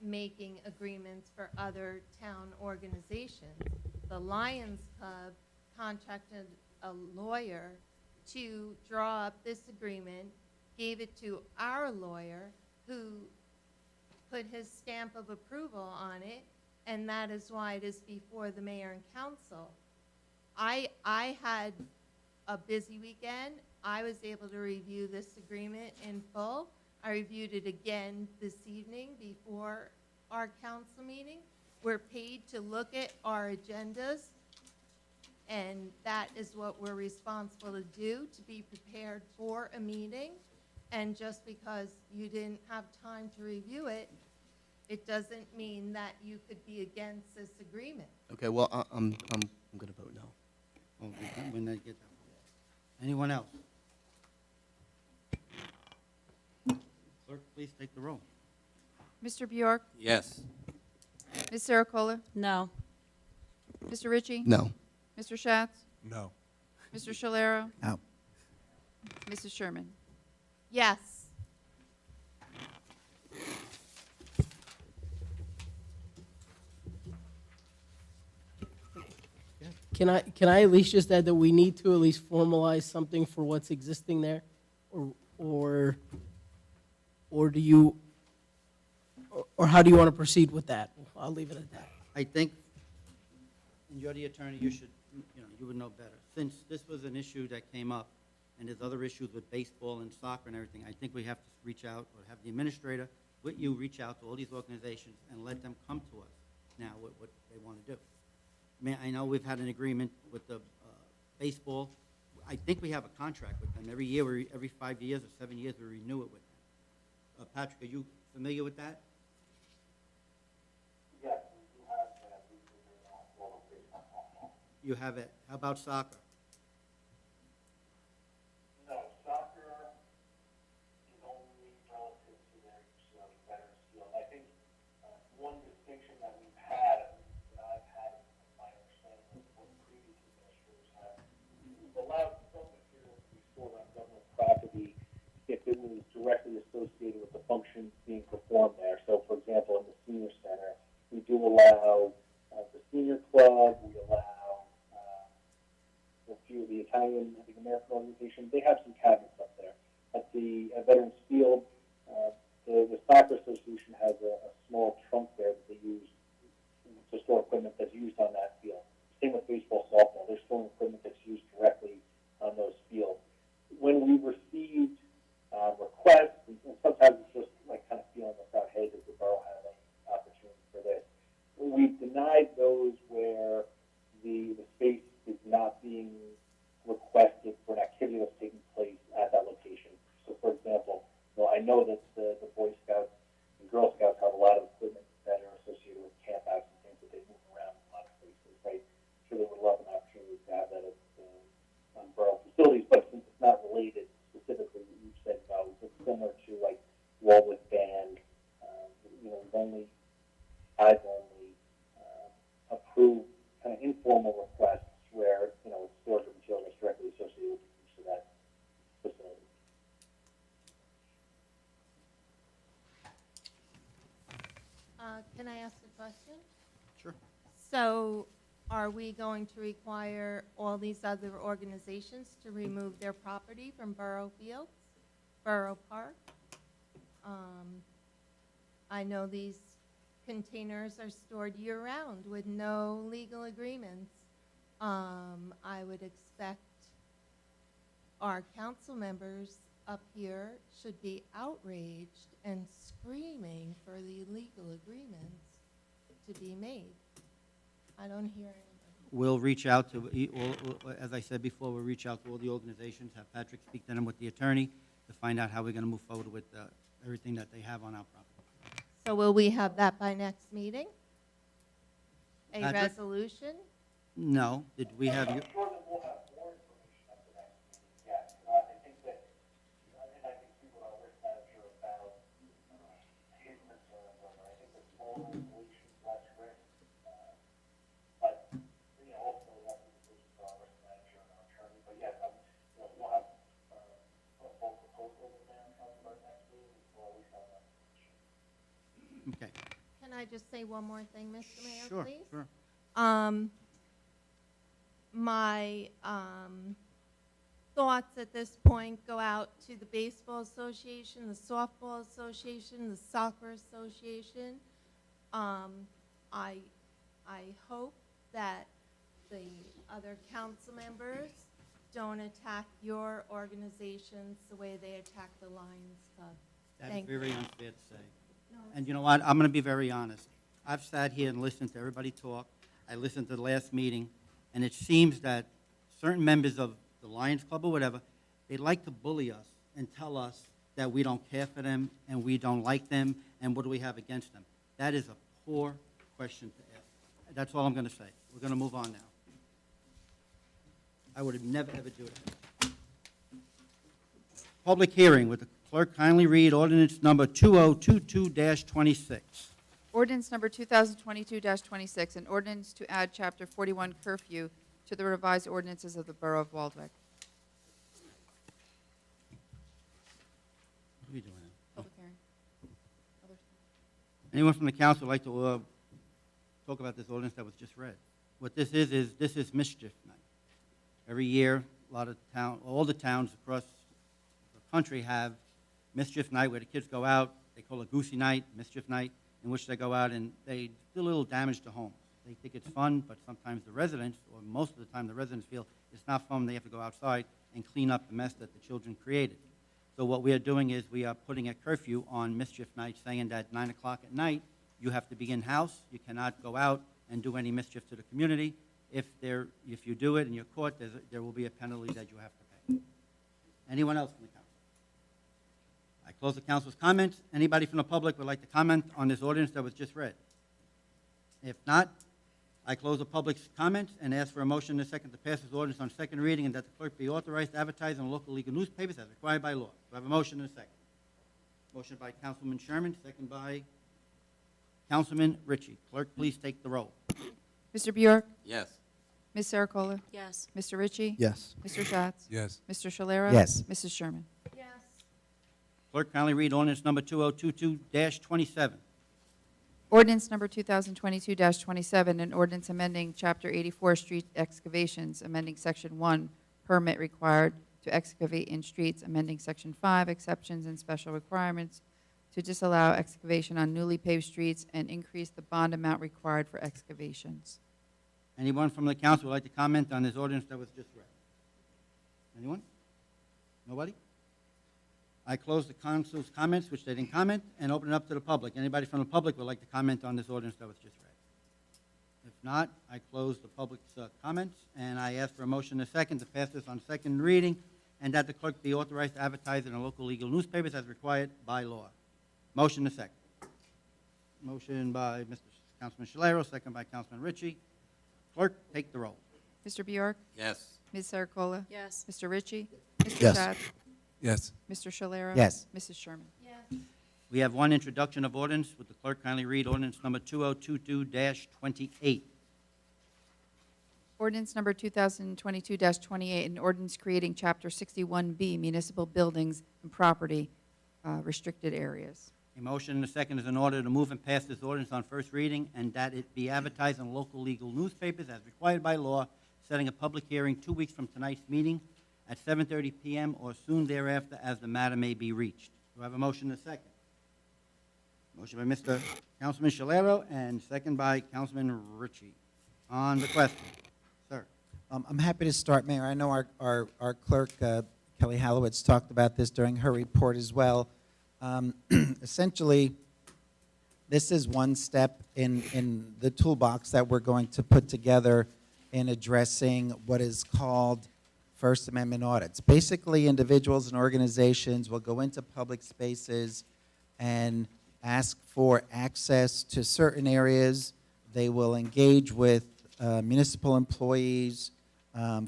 making agreements for other town organizations. The Lions Club contracted a lawyer to draw up this agreement, gave it to our lawyer, who put his stamp of approval on it, and that is why it is before the mayor and council. I had a busy weekend. I was able to review this agreement in full. I reviewed it again this evening before our council meeting. We're paid to look at our agendas, and that is what we're responsible to do, to be prepared for a meeting. And just because you didn't have time to review it, it doesn't mean that you could be against this agreement. Okay, well, I'm going to vote no. Well, when they get that. Anyone else? Clerk, please take the roll. Mr. Bjork, Yes. Ms. Saracola, No. Mr. Ritchie, No. Mr. Schatz, No. Mr. Shalero, No. Mrs. Sherman. Yes. Can I at least just add that we need to at least formalize something for what's existing there? Or do you, or how do you want to proceed with that? I'll leave it at that. I think, and you're the attorney, you should, you would know better. Since this was an issue that came up, and there's other issues with baseball and soccer and everything, I think we have to reach out or have the administrator with you, reach out to all these organizations and let them come to us now with what they want to do. I know we've had an agreement with the baseball. I think we have a contract with them. Every year, every 5 years or 7 years, we renew it with them. Patrick, are you familiar with that? Yes, we do have that. We do all of this. You have it. How about soccer? No, soccer is only relative to their use of veterans field. I think one distinction that we've had, that I've had, in my understanding of what previous administrators have, we've allowed some material to be stored on government property if it was directly associated with the functions being performed there. So, for example, in the senior center, we do allow the senior club, we allow a few of the Italian, I think, American organizations. They have some cabinets up there. At the Veterans Field, the Soccer Association has a small trunk there that they use to store equipment that's used on that field. Same with baseball, softball. They're storing equipment that's used directly on those fields. When we received requests, and sometimes it's just like kind of feeling us out, hey, does the borough have any opportunity for this? We've denied those where the space is not being requested for an activity that's taking place at that location. So, for example, I know that the Boy Scouts and Girl Scouts have a lot of equipment that are associated with campouts and things that they move around in a lot of places, right? So they would love an opportunity to have that at borough facilities, but since it's not related specifically, we've said no. It's similar to like Walwick Band. I've only approved kind of informal requests where, it's storage of material that's directly associated with the use of that facility. Can I ask a question? Sure. So are we going to require all these other organizations to remove their property from Borough Fields, Borough Park? I know these containers are stored year-round with no legal agreements. I would expect our council members up here should be outraged and screaming for the legal agreements to be made. I don't hear anybody. We'll reach out to, as I said before, we'll reach out to all the organizations, have Patrick speak to them with the attorney to find out how we're going to move forward with everything that they have on our property. So will we have that by next meeting? A Patrick? resolution? No, did we have I'm you? sure that we'll have more information at the next meeting, yes. I think that, and I can speak with our risk manager about his concerns on it. I think that small resolutions, less risk. But, ultimately, that's the decision for our risk manager and our attorney. But yes, we'll have both proposals in there and come to our next meeting, or at least have that information. Okay, Can I just say one more thing, Mr. Mayor, sure, please? sure. My thoughts at this point go out to the Baseball Association, the Softball Association, the Soccer Association. I hope that the other council members don't attack your organizations the way they attack the Lions Club. That's Thank you. very unfair to say. And you know what? I'm going to be very honest. I've sat here and listened to everybody talk. I listened to the last meeting, and it seems that certain members of the Lions Club or whatever, they like to bully us and tell us that we don't care for them and we don't like them and what do we have against them. That is a poor question to ask. That's all I'm going to say. We're going to move on now. I would have never, ever do that. Public hearing. Would the clerk kindly read ordinance number 2022-26? Ordinance number 2022-26, an ordinance to add Chapter 41 curfew to the revised ordinances of the Borough of Waldwick. What are we doing now? Public hearing. Others? Anyone from the council would like to talk about this ordinance that was just read? What this is this is mischief night. Every year, all the towns across the country have mischief night where the kids go out. They call it Goosey Night, mischief night, in which they go out and they do a little damage to homes. They think it's fun, but sometimes the residents, or most of the time the residents feel it's not fun. They have to go outside and clean up the mess that the children created. So what we are doing is we are putting a curfew on mischief nights, saying that 9 o'clock at night, you have to be in-house. You cannot go out and do any mischief to the community. If you do it and you're caught, there will be a penalty that you have to pay. Anyone else from the council? I close the council's comments. Anybody from the public would like to comment on this ordinance that was just read? If not, I close the public's comments and ask for a motion and a second to pass this ordinance on second reading and that the clerk be authorized to advertise in local legal newspapers as required by law. Do I have a motion and a second? Motion by Councilman Sherman, second by Councilman Ritchie. Clerk, please take the roll. Mr. Bjork? Yes. Ms. Sarcola? Yes. Mr. Ritchie? Yes. Mr. Schatz? Yes. Mr. Shalera? Yes. Mrs. Sherman? Yes. Clerk, kindly read ordinance number 2022-27. Ordinance number 2022-27, an ordinance amending Chapter 84 Street Excavations, amending Section 1, permit required to excavate in streets, amending Section 5, exceptions and special requirements to disallow excavation on newly paved streets and increase the bond amount required for excavations. Anyone from the council would like to comment on this ordinance that was just read? Anyone? Nobody? I close the council's comments, which they didn't comment, and open it up to the public. Anybody from the public would like to comment on this ordinance that was just read? If not, I close the public's comments, and I ask for a motion and a second to pass this on second reading, and that the clerk be authorized to advertise in the local legal newspapers as required by law. Motion and a second. Motion by Mr. Councilman Shalero, second by Councilman Ritchie. Clerk, take the roll. Mr. Bjork? Yes. Ms. Sarcola? Yes. Mr. Ritchie? Mr. Yes. Schatz? Yes. Mr. Shalera? Yes. Mrs. Sherman? Yes. We have one introduction of ordinance. Would the clerk kindly read ordinance number 2022-28? Ordinance number 2022-28, an ordinance creating Chapter 61B, Municipal Buildings and Property, Restricted Areas. A motion and a second is in order to move and pass this ordinance on first reading and that it be advertised in local legal newspapers as required by law, setting a public hearing 2 weeks from tonight's meeting at 7:30 p.m. or soon thereafter as the matter may be reached. Do I have a motion and a second? Motion by Mr. Councilman Shalero and second by Councilman Ritchie. On the question, sir. I'm happy to start, Mayor. I know our clerk, Kelly Hallowitz, talked about this during her report as well. Essentially, this is one step in the toolbox that we're going to put together in addressing what is called First Amendment audits. Basically, individuals and organizations will go into public spaces and ask for access to certain areas. They will engage with municipal employees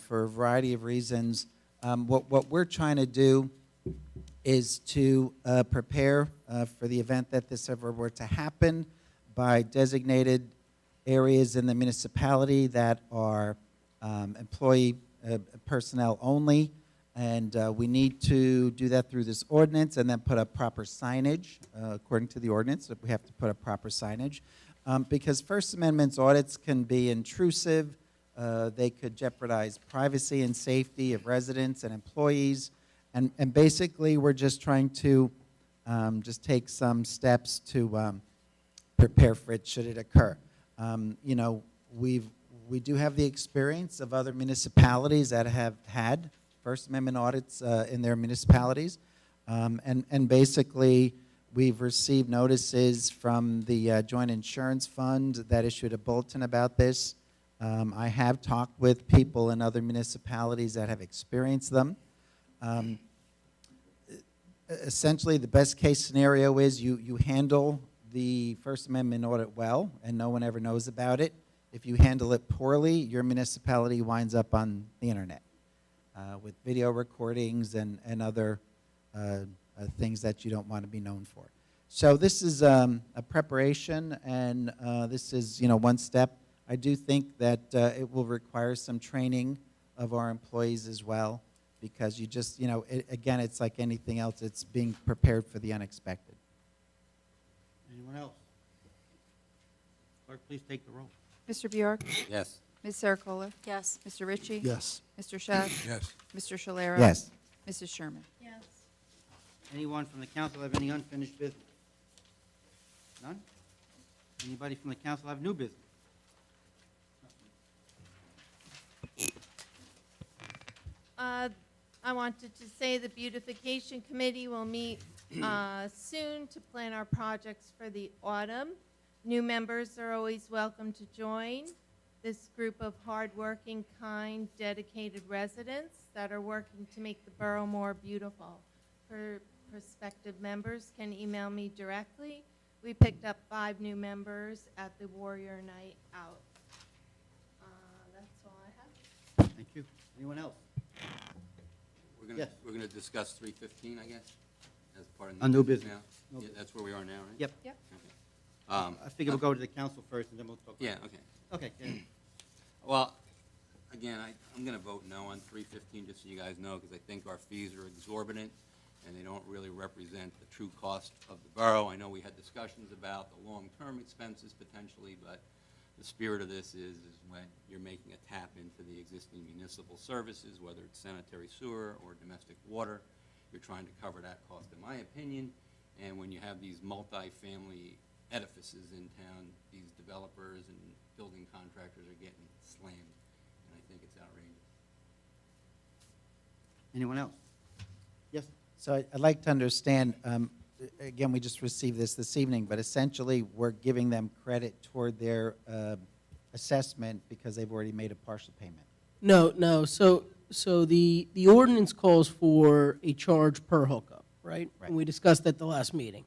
for a variety of reasons. What we're trying to do is to prepare for the event that this ever were to happen by designated areas in the municipality that are employee personnel only, and we need to do that through this ordinance and then put up proper signage. According to the ordinance, we have to put up proper signage because First Amendment audits can be intrusive. They could jeopardize privacy and safety of residents and employees. And basically, we're just trying to just take some steps to prepare for it should it occur. You know, we do have the experience of other municipalities that have had First Amendment audits in their municipalities. And basically, we've received notices from the Joint Insurance Fund that issued a bulletin about this. I have talked with people in other municipalities that have experienced them. Essentially, the best case scenario is you handle the First Amendment audit well and no one ever knows about it. If you handle it poorly, your municipality winds up on the internet with video recordings and other things that you don't want to be known for. So this is a preparation, and this is one step. I do think that it will require some training of our employees as well, because you just, again, it's like anything else. It's being prepared for the unexpected. Anyone else? Clerk, please take the roll. Mr. Bjork? Yes. Ms. Sarcola? Yes. Mr. Ritchie? Yes. Mr. Schatz? Yes. Mr. Shalera? Yes. Mrs. Sherman? Yes. Anyone from the council have any unfinished business? None? Anybody from the council have new business? I wanted to say the beautification committee will meet soon to plan our projects for the autumn. New members are always welcome to join this group of hardworking, kind, dedicated residents that are working to make the borough more beautiful. Prospective members can email me directly. We picked up 5 new members at the Warrior Night Out. That's all I have. Thank you. Anyone else? We're Yes. gonna discuss 315, I guess, as part of. On new business. now? No Yeah, that's where we are now, right? Yep. Yep. Okay. I figure we'll go to the council first, and then we'll talk. Yeah, okay. Okay. yeah. Well, again, I'm gonna vote no on 315, just so you guys know, because I think our fees are exorbitant, and they don't really represent the true cost of the borough. I know we had discussions about the long-term expenses potentially, but the spirit of this is when you're making a tap into the existing municipal services, whether it's sanitary sewer or domestic water, you're trying to cover that cost, in my opinion. And when you have these multi-family edifices in town, these developers and building contractors are getting slammed, and I think it's outrageous. Anyone else? Yes. So I'd like to understand, again, we just received this evening, but essentially, we're giving them credit toward their assessment because they've already made a partial payment. No. So the ordinance calls for a charge per hookup, right? Right. And we discussed at the last meeting.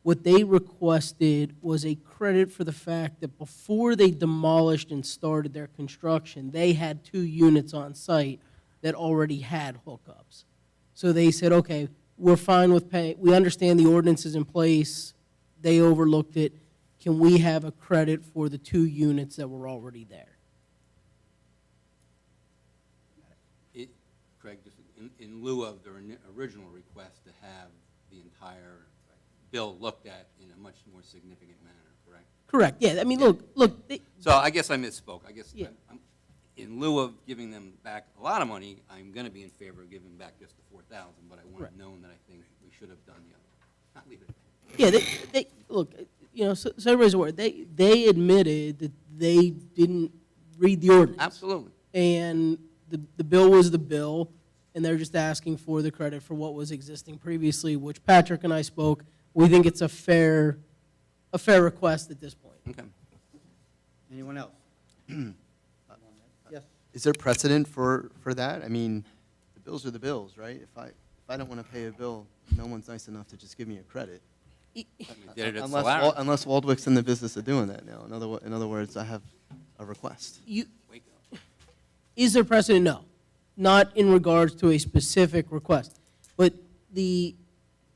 What they requested was a credit for the fact that before they demolished and started their construction, they had 2 units on site that already had hookups. So they said, okay, we're fine with paying, we understand the ordinance is in place, they overlooked it, can we have a credit for the 2 units that were already there? Craig, just in lieu of the original request to have the entire bill looked at in a much more significant manner, correct? Correct, yeah, I mean, look, So I guess I misspoke. I guess Yeah. in lieu of giving them back a lot of money, I'm going to be in favor of giving back just the 4,000, but I want Right. it known that I think we should have done the other. Not leave it. yeah, they look, you know, so everybody's aware, they admitted that they didn't read the ordinance. Absolutely. And the bill was the bill, and they're just asking for the credit for what was existing previously, which Patrick and I spoke. We think it's a fair request at this point. Okay. Anyone else? Yes. Is there precedent for that? I mean, the bills are the bills, right? If I don't want to pay a bill, no one's nice enough to just give me a credit. We did it at Unless Solaris. unless Waldwick's in the business of doing that now. In other words, I have a request. Wake up. Is there precedent? No. Not in regards to a specific request. But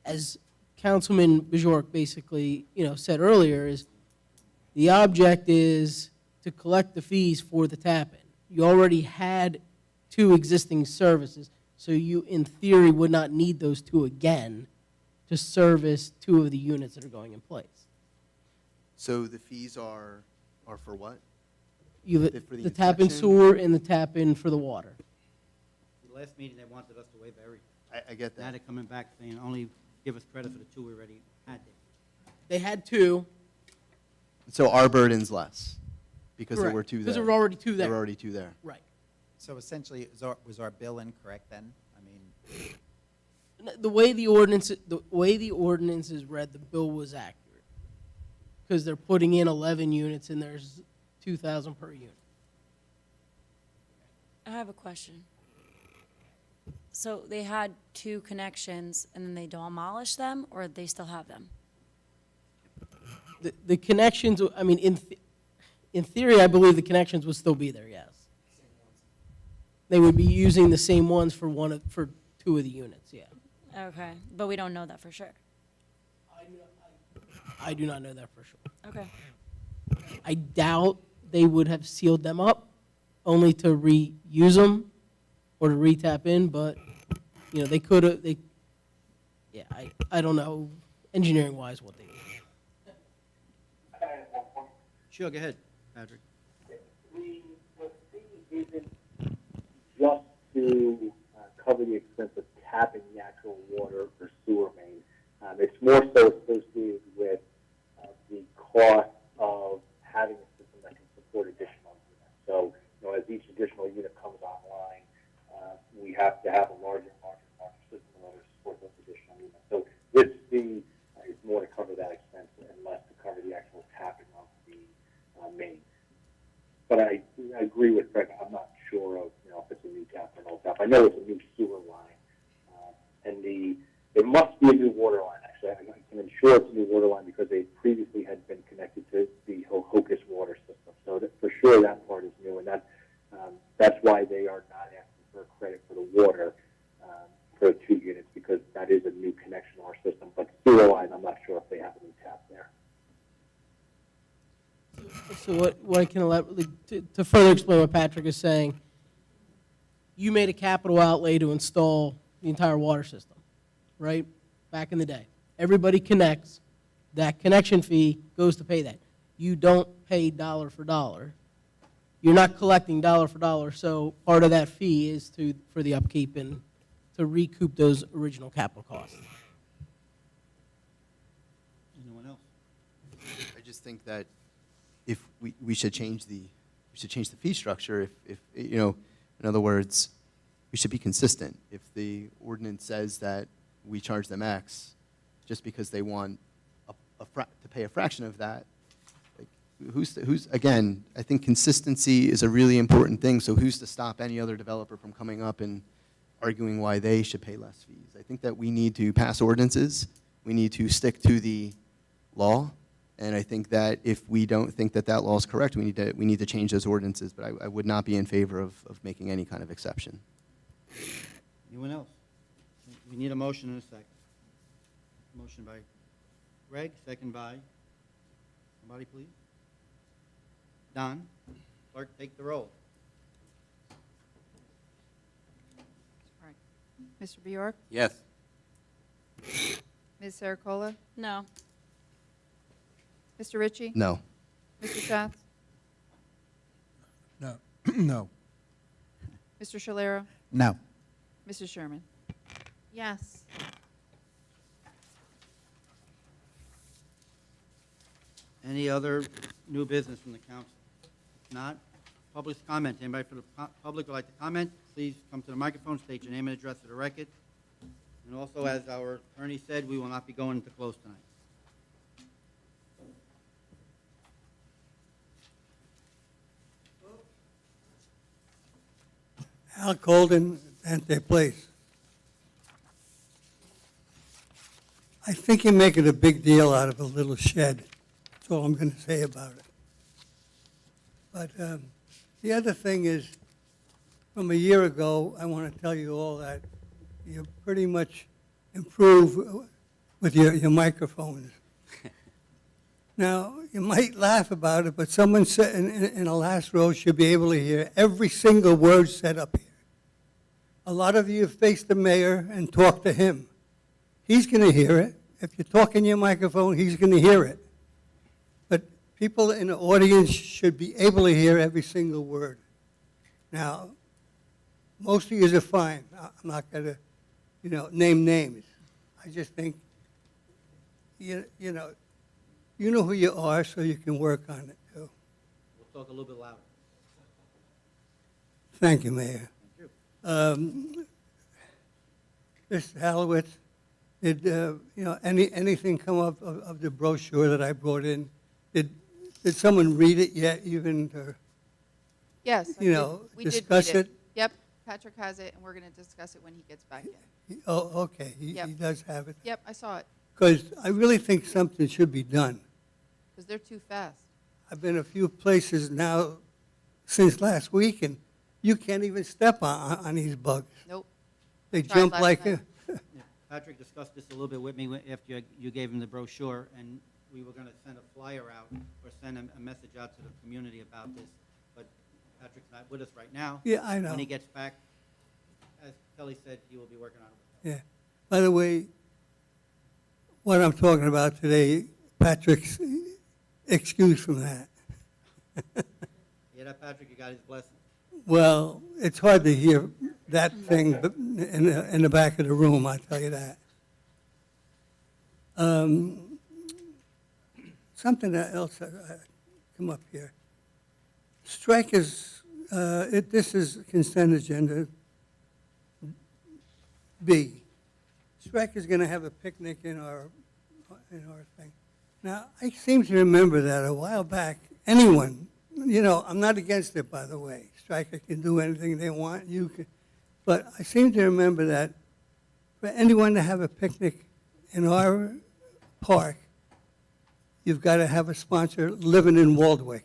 as Councilman Bajork basically, said earlier, is the object is to collect the fees for the tap-in. You already had 2 existing services, so you, in theory, would not need those 2 again to service 2 of the units that are going in place. So the fees are for what? You have For the the tap-in inspection? sewer and the tap-in for the water. The last meeting, they wanted us to waive everything. I get Now that. they're coming back saying, only give us credit for the 2 we already had there. They had 2. So our burden's less because there Correct. were 2 there. Because there were already 2 there. There were already 2 there. Right. So essentially, was our bill incorrect then? I mean, The way the ordinance is read, the bill was accurate. Because they're putting in 11 units and there's 2,000 per unit. I have a question. So they had 2 connections and then they demolished them, or they still have them? The connections, I mean, in theory, I believe the connections would still be there, yes. They would be using the same ones for 2 of the units, yeah. Okay, but we don't know that for sure. I do not know that for sure. Okay. I doubt they would have sealed them up only to reuse them or to re-tap in, but, they could have, I don't know engineering-wise what they did. I have one point. Sure, go ahead, Patrick. The fee isn't just to cover the expense of tapping the actual water or sewer main. It's more so associated with the cost of having a system that can support additional units. So, as each additional unit comes online, we have to have a larger it must be a new water line, actually. I can ensure it's a new water line because they previously had been connected to the Hocus water system. So that, for sure that part is new, and that's why they are not asking for credit for the water for 2 units, because that is a new connection to our system. But sewer line, I'm not sure if they have a new tap there. So what I can to further explain what Patrick is saying, you made a capital outlay to install the entire water system, right? Back in the day. Everybody connects, that connection fee goes to pay that. You don't pay dollar for dollar. You're not collecting dollar for dollar, so part of that fee is for the upkeep and to recoup those original capital costs. Anyone else? I just think that if we should change the fee structure. If you know, in other words, we should be consistent. If the ordinance says that we charge them X, just because they want to pay a fraction of that, like who's again? I think consistency is a really important thing. So who's to stop any other developer from coming up and arguing why they should pay less fees? I think that we need to pass ordinances. We need to stick to the law. And I think that if we don't think that that law is correct, we need to change those ordinances. But I would not be in favor of making any kind of exception. Anyone else? We need a motion and a second. Motion by Greg, second by, somebody please? Don, clerk, take the roll. All right. Mr. Bjork? Yes. Ms. Sericola? No. Mr. Ritchie? No. Mr. Schatz? No. No. Mr. Shalero? No. Mrs. Sherman? Yes. Any other new business from the council? If not, public comment. Anybody from the public would like to comment? Please come to the microphone, state your name and address for the record. And also, as our attorney said, we will not be going into close tonight. Al Golden, Dante Place. I think you're making a big deal out of a little shed. That's all I'm going to say about it. But the other thing is, from a year ago, I want to tell you all that you pretty much improved with your microphones. Now, you might laugh about it, but someone said in the last row should be able to hear every single word said up here. A lot of you have faced the mayor and talked to him. He's going to hear it. If you talk in your microphone, he's going to hear it. But people in the audience should be able to hear every single word. Now, most of you are fine. I'm not going to, name names. I just think, you know who you are, so you can work on it, too. We'll talk a little bit louder. Thank you, Mayor. Thank you. Mr. Halowitz, did anything come up of the brochure that I brought in? Did someone read it yet, even to, Yes. You know, we did discuss read it? Yep, Patrick has it, and we're going to discuss it when he gets back in. oh, okay, he Yep. does have it. Yep, I saw it, Because I really think something should be done. because they're too fast. I've been a few places now since last week, and you can't even step on these bugs. Nope. They Tried jump last like night. a, Yeah, Patrick discussed this a little bit with me after you gave him the brochure, and we were going to send a flyer out or send a message out to the community about this, but Patrick's not with us right now. yeah, I know. When he gets back, as Kelly said, he will be working on it. Yeah. By the way, what I'm talking about today, Patrick's excused from that. Yeah, that Patrick, you got his blessing. Well, it's hard to hear that thing in the back of the room, I'll tell you that. Something else come up here. Strikers, this is consent agenda B. Strikers going to have a picnic in our thing. Now, I seem to remember that a while back, anyone, I'm not against it, by the way. Stryker can do anything they want, you can. But I seem to remember that for anyone to have a picnic in our park, you've got to have a sponsor living in Waldwick.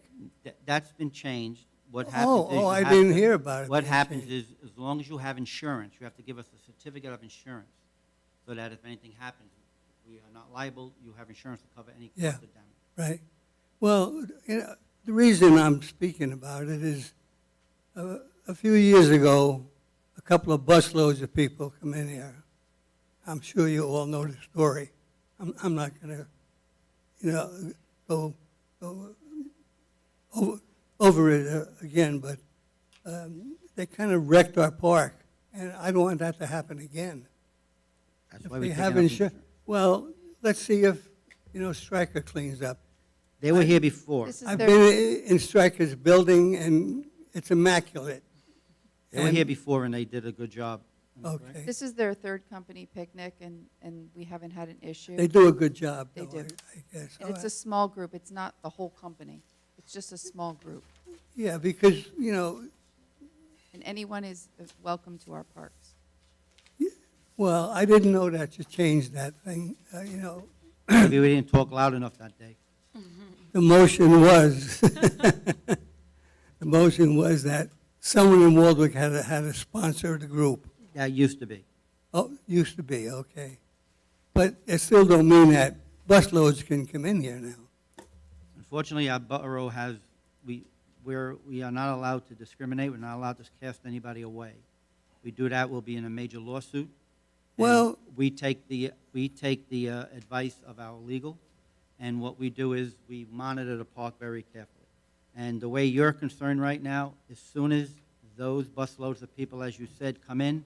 That's been changed. What happens is. Oh, you I have didn't to- hear about it. What being happens changed. is, as long as you have insurance, you have to give us a certificate of insurance, so that if anything happens, we are not liable, you have insurance to cover any Yeah. cost of damage. Right. Well, the reason I'm speaking about it is a few years ago, a couple of busloads of people come in here. I'm sure you all know the story. I'm not going to, go over it again, but they kind of wrecked our park, and I don't want that to happen again. That's If why we we're have taking up insurance, well, let's see if, Stryker cleans up. They were here before. This is I've their, been in Stryker's building, and it's immaculate. They were here And- before, and they did a good job. Okay. this is their third company picnic, and we haven't had an issue. They do a good job, They though, do. I guess. And it's a small group, it's not the whole company. It's just a small group. Yeah, because, And anyone is welcome to our parks. well, I didn't know that you changed that thing, Maybe we didn't talk loud enough that day. The motion was, the motion was that someone in Waldwick had to sponsor the group. That used to be. Oh, used to be, okay. But it still don't mean that busloads can come in here now. Unfortunately, our borough has, we are not allowed to discriminate, we're not allowed to cast anybody away. We do that, we'll be in a major lawsuit. And Well- we take the advice of our legal, and what we do is we monitor the park very carefully. And the way you're concerned right now, as soon as those busloads of people, as you said, come in,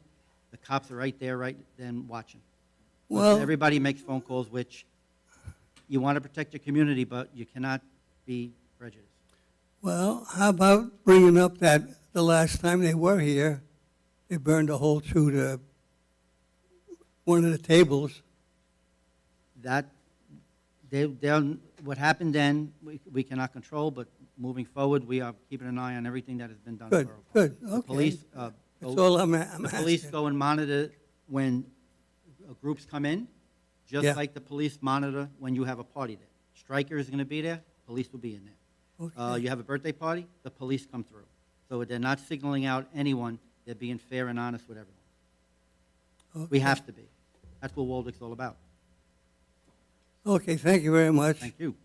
the cops are right there, right then watching. Well- Everybody makes phone calls, which you want to protect your community, but you cannot be prejudiced. Well, how about bringing up that the last time they were here, they burned a hole through one of the tables. That, what happened then, we cannot control, but moving forward, we are keeping an eye on everything that has been done. Good, for our park. good, The okay. police, That's go- all I'm the police asking. go and monitor when groups come in, just Yeah. like the police monitor when you have a party there. Stryker is going to be there, police will be in there. Okay. You have a birthday party, the police come through. So they're not signaling out anyone, they're being fair and honest with everyone. We Okay. have to be. That's what Waldwick's all about. Okay, thank you very much. Thank you.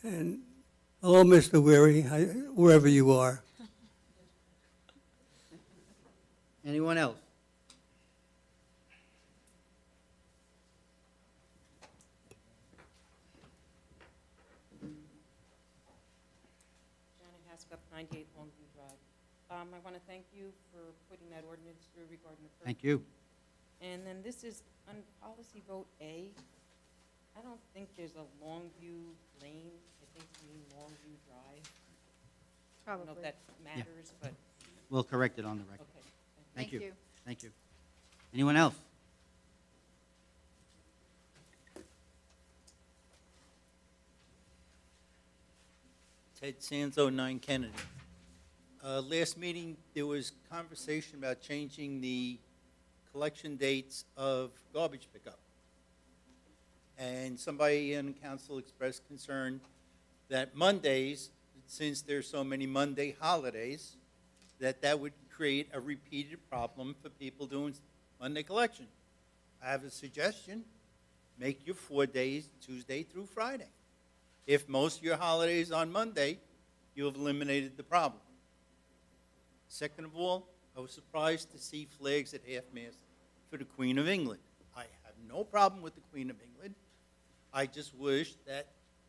And hello, Mr. Weary, wherever you are. Anyone else? Janet Haskell, 98 Longview Drive. I want to thank you for putting that ordinance through regarding the. Thank you. And then this is on policy vote A. I don't think there's a Longview Lane. I think we mean Longview Drive. I don't know if Probably. that matters, but, We'll correct it on the record. okay. Thank you. Thank you. Thank you. Anyone else? Ted Sanzo, 9 Kennedy. Last meeting, there was conversation about changing the collection dates of garbage pickup. And somebody in council expressed concern that Mondays, since there's so many Monday holidays, that would create a repeated problem for people doing Monday collection. I have a suggestion. Make your 4 days Tuesday through Friday. If most of your holidays on Monday, you have eliminated the problem. Second of all, I was surprised to see flags at half-mast for the Queen of England. I have no problem with the Queen of England. I just wish that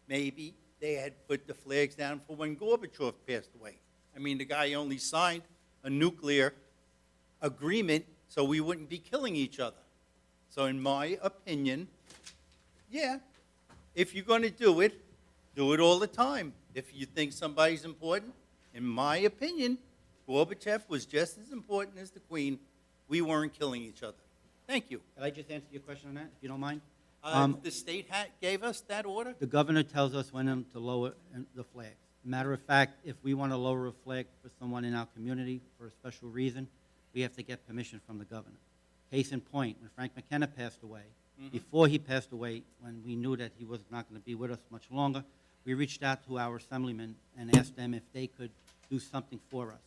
maybe they had put the flags down for when Gorbachev passed away. I mean, the guy only signed a nuclear agreement so we wouldn't be killing each other. So in my opinion, yeah, if you're going to do it all the time. If you think somebody's important, in my opinion, Gorbachev was just as important as the Queen. We weren't killing each other. Thank you. Can I just answer your question on that, if you don't mind? The state gave us that order? The governor tells us when to lower the flags. Matter of fact, if we want to lower a flag for someone in our community for a special reason, we have to get permission from the governor. Case in point, when Frank McKenna passed away, Mhm. before he passed away, when we knew that he was not going to be with us much longer, we reached out to our assemblymen and asked them if they could do something for us.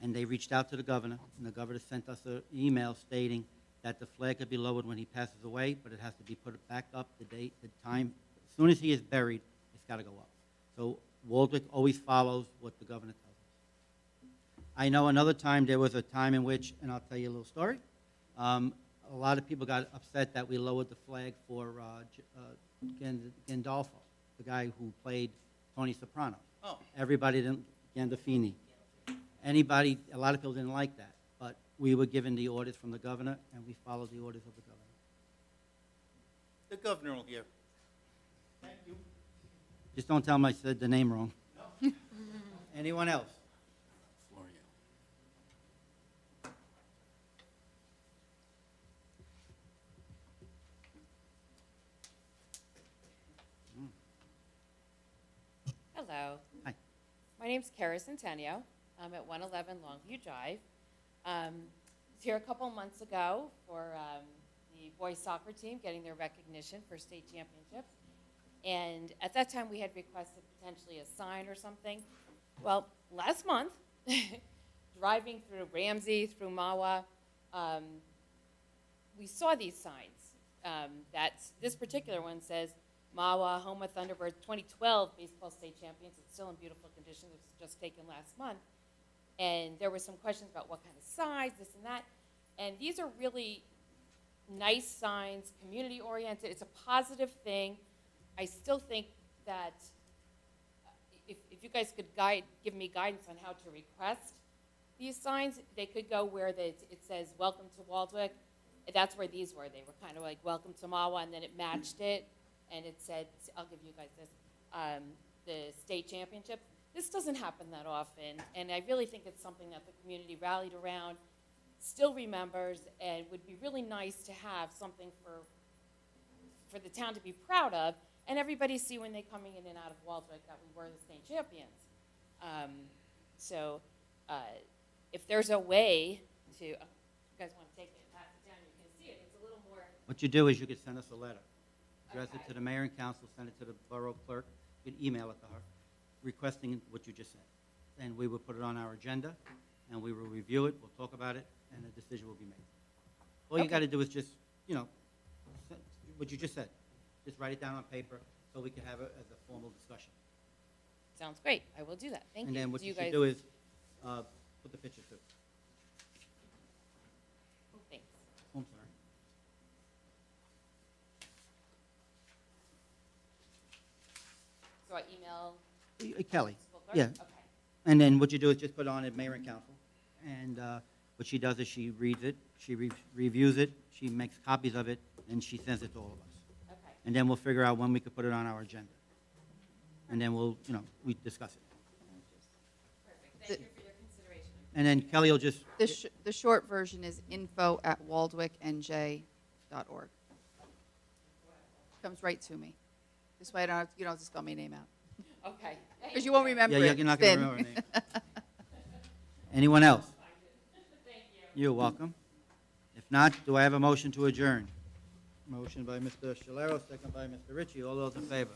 And they reached out to the governor, and the governor sent us an email stating that the flag could be lowered when he passes away, but it has to be put back up the date, the time. As soon as he is buried, it's got to go up. So Waldwick always follows what the governor tells us. I know another time, there was a time in which, and I'll tell you a little story, a lot of people got upset that we lowered the flag for Gandolfo, the guy who played Tony Soprano. Oh. Everybody didn't, Gandolfini. Anybody, a lot of people didn't like that, but we were given the orders from the governor, and we followed the orders of the governor. The governor will hear. Thank you. Just don't tell him I said the name wrong. Anyone else? Florio. Hello. Hi. My name's Kara Centennial. I'm at 111 Longview Drive. I was here a couple months ago for the boys soccer team getting their recognition for state championship. And at that time, we had requested potentially a sign or something. Well, last month, driving through Ramsey, through Mawa, we saw these signs. This particular one says, Mawa, home of Thunderbirds 2012 baseball state champions. It's still in beautiful condition. It was just taken last month. And there were some questions about what kind of size, this and that. And these are really nice signs, community-oriented. It's a positive thing. I still think that if you guys could give me guidance on how to request these signs, they could go where it says, welcome to Waldwick. That's where these were. They were kind of like, welcome to Mawa, and then it matched it. And it said, I'll give you guys this, the state championship. This doesn't happen that often, and I really think it's something that the community rallied around, still remembers, and would be really nice to have something for the town to be proud of, and everybody see when they're coming in and out of Waldwick that we were the state champions. If there's a way to, if you guys want to take it and pass it down, you can see it. It's a little more. What you do is you could send us a letter. Address it to the mayor and council, send it to the borough clerk, you can email it to her, requesting what you just said. And we will put it on our agenda, and we will review it, we'll talk about it, and a decision will be made. All you Okay. got to do is just, what you just said. Just write it down on paper so we can have it as a formal discussion. Sounds great. I will do that. Thank And you. then what Do you guys- should do is put the picture too. Thanks. Oh, I'm sorry. So I email Kelly, school clerk? yeah. Okay. And then what you do is just put it on at mayor and council. And what she does is she reads it, she reviews it, she makes copies of it, and she sends it to all of us. Okay. And then we'll figure out when we could put it on our agenda. And then we'll, we discuss it. Perfect. Thank you for your consideration. And then Kelly will just, The short version is info@waldwicknj.org. Comes right to me. This way you don't have to spell my name out. Okay. Because you won't remember yeah, it. you're not It's going to thin. remember her name. Anyone else? Thank you. You're welcome. If not, do I have a motion to adjourn? Motion by Mr. Shalero, second by Mr. Ritchie. All those in favor?